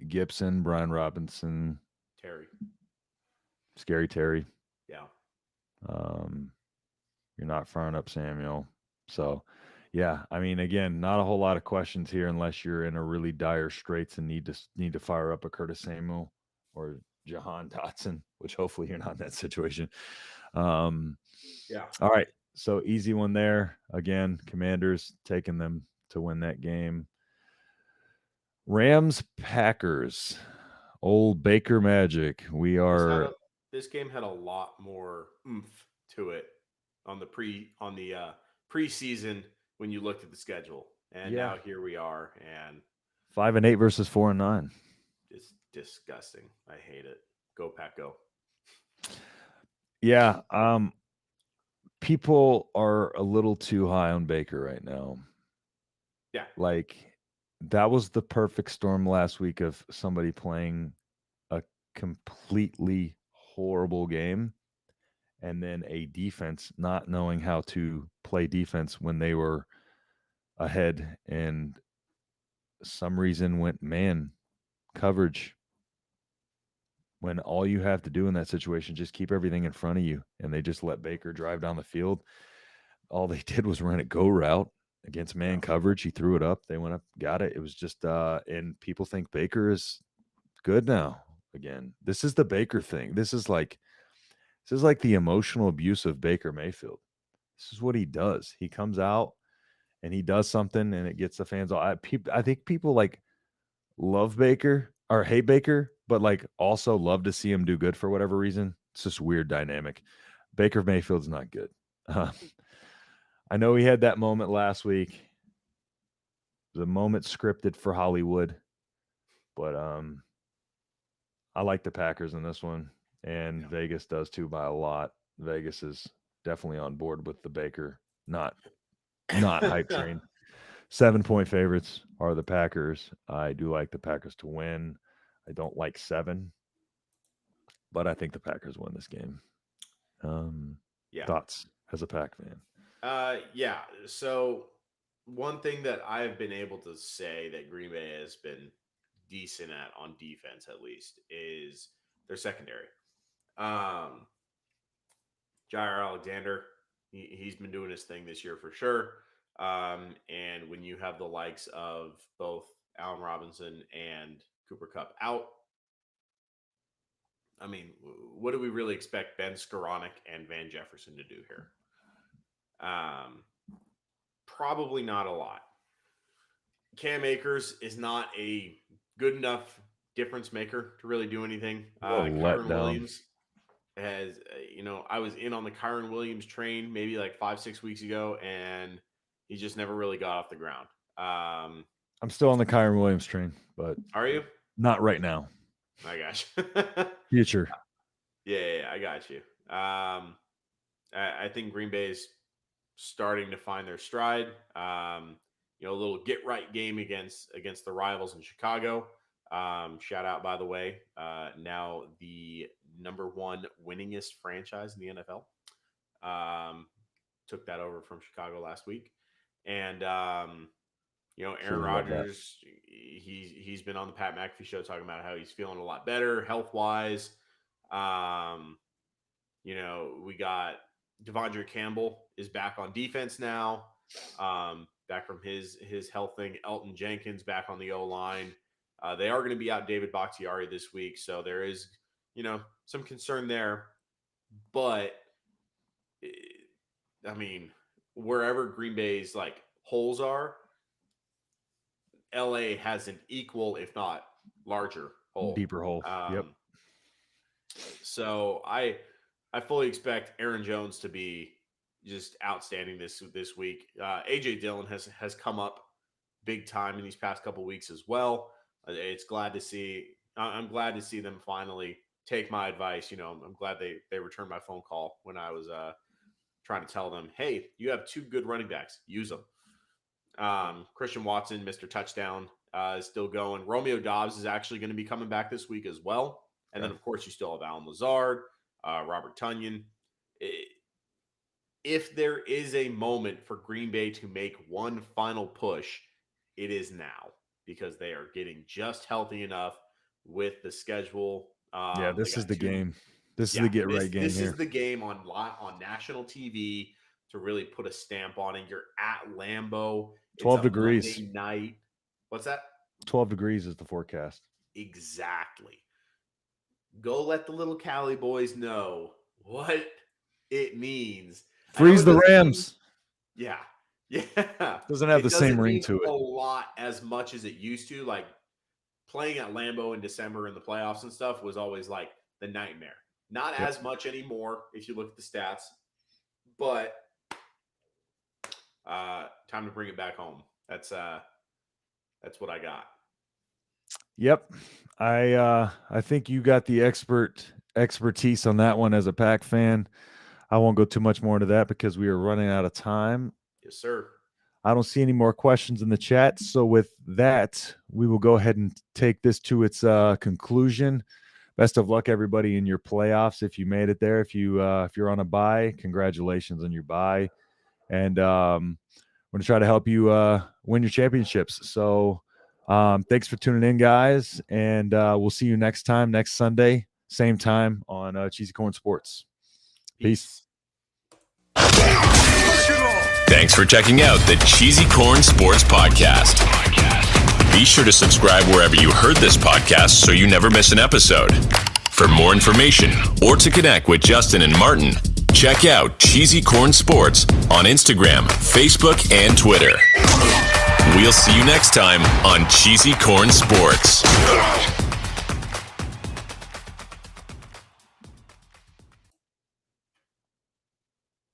Speaker 1: Gibson, Brian Robinson, Scary Terry.
Speaker 2: Yeah.
Speaker 1: You're not firing up Samuel. So, again, not a whole lot of questions here unless you're in a really dire straits and need to fire up a Curtis Samuel or Jahan Dotson, which hopefully you're not in that situation. All right. So easy one there. Again, Commanders taking them to win that game. Rams, Packers, old Baker Magic.
Speaker 2: This game had a lot more oomph to it on the preseason when you looked at the schedule, and now here we are, and
Speaker 1: 5-8 versus 4-9.
Speaker 2: It's disgusting. I hate it. Go Pack, go.
Speaker 1: Yeah. People are a little too high on Baker right now.
Speaker 2: Yeah.
Speaker 1: Like that was the perfect storm last week of somebody playing a completely horrible game and then a defense not knowing how to play defense when they were ahead and some reason went man coverage when all you have to do in that situation, just keep everything in front of you. And they just let Baker drive down the field. All they did was run a go route against man coverage. He threw it up. They went up, got it. It was just, and people think Baker is good now again. This is the Baker thing. This is like the emotional abuse of Baker Mayfield. This is what he does. He comes out and he does something and it gets the fans all. I think people like love Baker or hate Baker, but like also love to see him do good for whatever reason. It's just weird dynamic. Baker Mayfield's not good. I know he had that moment last week. The moment scripted for Hollywood, but I like the Packers in this one, and Vegas does too by a lot. Vegas is definitely on board with the Baker, not hype train. 7-point favorites are the Packers. I do like the Packers to win. I don't like 7, but I think the Packers win this game. Thoughts as a Pack fan?
Speaker 2: Yeah. So one thing that I've been able to say that Green Bay has been decent at on defense, at least, is their secondary. Jair Alexander, he's been doing his thing this year for sure. And when you have the likes of both Allen Robinson and Cooper Kupp out, I mean, what do we really expect Ben Skoranek and Van Jefferson to do here? Probably not a lot. Cam Akers is not a good enough difference maker to really do anything. Kyren Williams has, I was in on the Kyren Williams train maybe like 5-6 weeks ago, and he just never really got off the ground.
Speaker 1: I'm still on the Kyren Williams train, but
Speaker 2: are you?
Speaker 1: Not right now.
Speaker 2: I got you.
Speaker 1: Future.
Speaker 2: Yeah, I got you. I think Green Bay's starting to find their stride. A little get right game against the rivals in Chicago. Shout out, by the way, now the number 1 winningest franchise in the NFL. Took that over from Chicago last week. And, Aaron Rodgers, he's been on the Pat McAfee show talking about how he's feeling a lot better health-wise. We got Devondre Campbell is back on defense now, back from his health thing. Elton Jenkins back on the O-line. They are going to be out David Bakhtiari this week, so there is, some concern there. But, I mean, wherever Green Bay's, holes are, LA has an equal, if not larger, hole.
Speaker 1: Deeper hole. Yep.
Speaker 2: So I fully expect Aaron Jones to be just outstanding this week. AJ Dillon has come up big time in these past couple weeks as well. It's glad to see. I'm glad to see them finally take my advice. I'm glad they returned my phone call when I was trying to tell them, hey, you have 2 good running backs. Use them. Christian Watson, Mr. Touchdown, is still going. Romeo Doubs is actually going to be coming back this week as well. And then, of course, you still have Allen Lazard, Robert Tonyan. If there is a moment for Green Bay to make one final push, it is now, because they are getting just healthy enough with the schedule.
Speaker 1: This is the game. This is the get right game.
Speaker 2: This is the game on national TV to really put a stamp on it. You're at Lambeau.
Speaker 1: 12 degrees.
Speaker 2: Monday night. What's that?
Speaker 1: 12 degrees is the forecast.
Speaker 2: Exactly. Go let the little Cali boys know what it means.
Speaker 1: Freeze the Rams.
Speaker 2: Yeah.
Speaker 1: Doesn't have the same ring to it.
Speaker 2: A lot as much as it used to. Like playing at Lambeau in December in the playoffs and stuff was always like the nightmare. Not as much anymore if you look at the stats, but time to bring it back home. That's what I got.
Speaker 1: Yep. I think you got the expertise on that one as a Pack fan. I won't go too much more into that because we are running out of time.
Speaker 2: Yes, sir.
Speaker 1: I don't see any more questions in the chat. So with that, we will go ahead and take this to its conclusion. Best of luck, everybody, in your playoffs. If you made it there, if you're on a bye, congratulations on your bye. And we're going to try to help you win your championships. So thanks for tuning in, guys. And we'll see you next Sunday, same time on Cheesy Corn Sports. Peace.
Speaker 3: Thanks for checking out the Cheesy Corn Sports Podcast. Be sure to subscribe wherever you heard this podcast so you never miss an episode. For more information or to connect with Justin and Martin, check out Cheesy Corn Sports on Instagram, Facebook, and Twitter. We'll see you next time on Cheesy Corn Sports.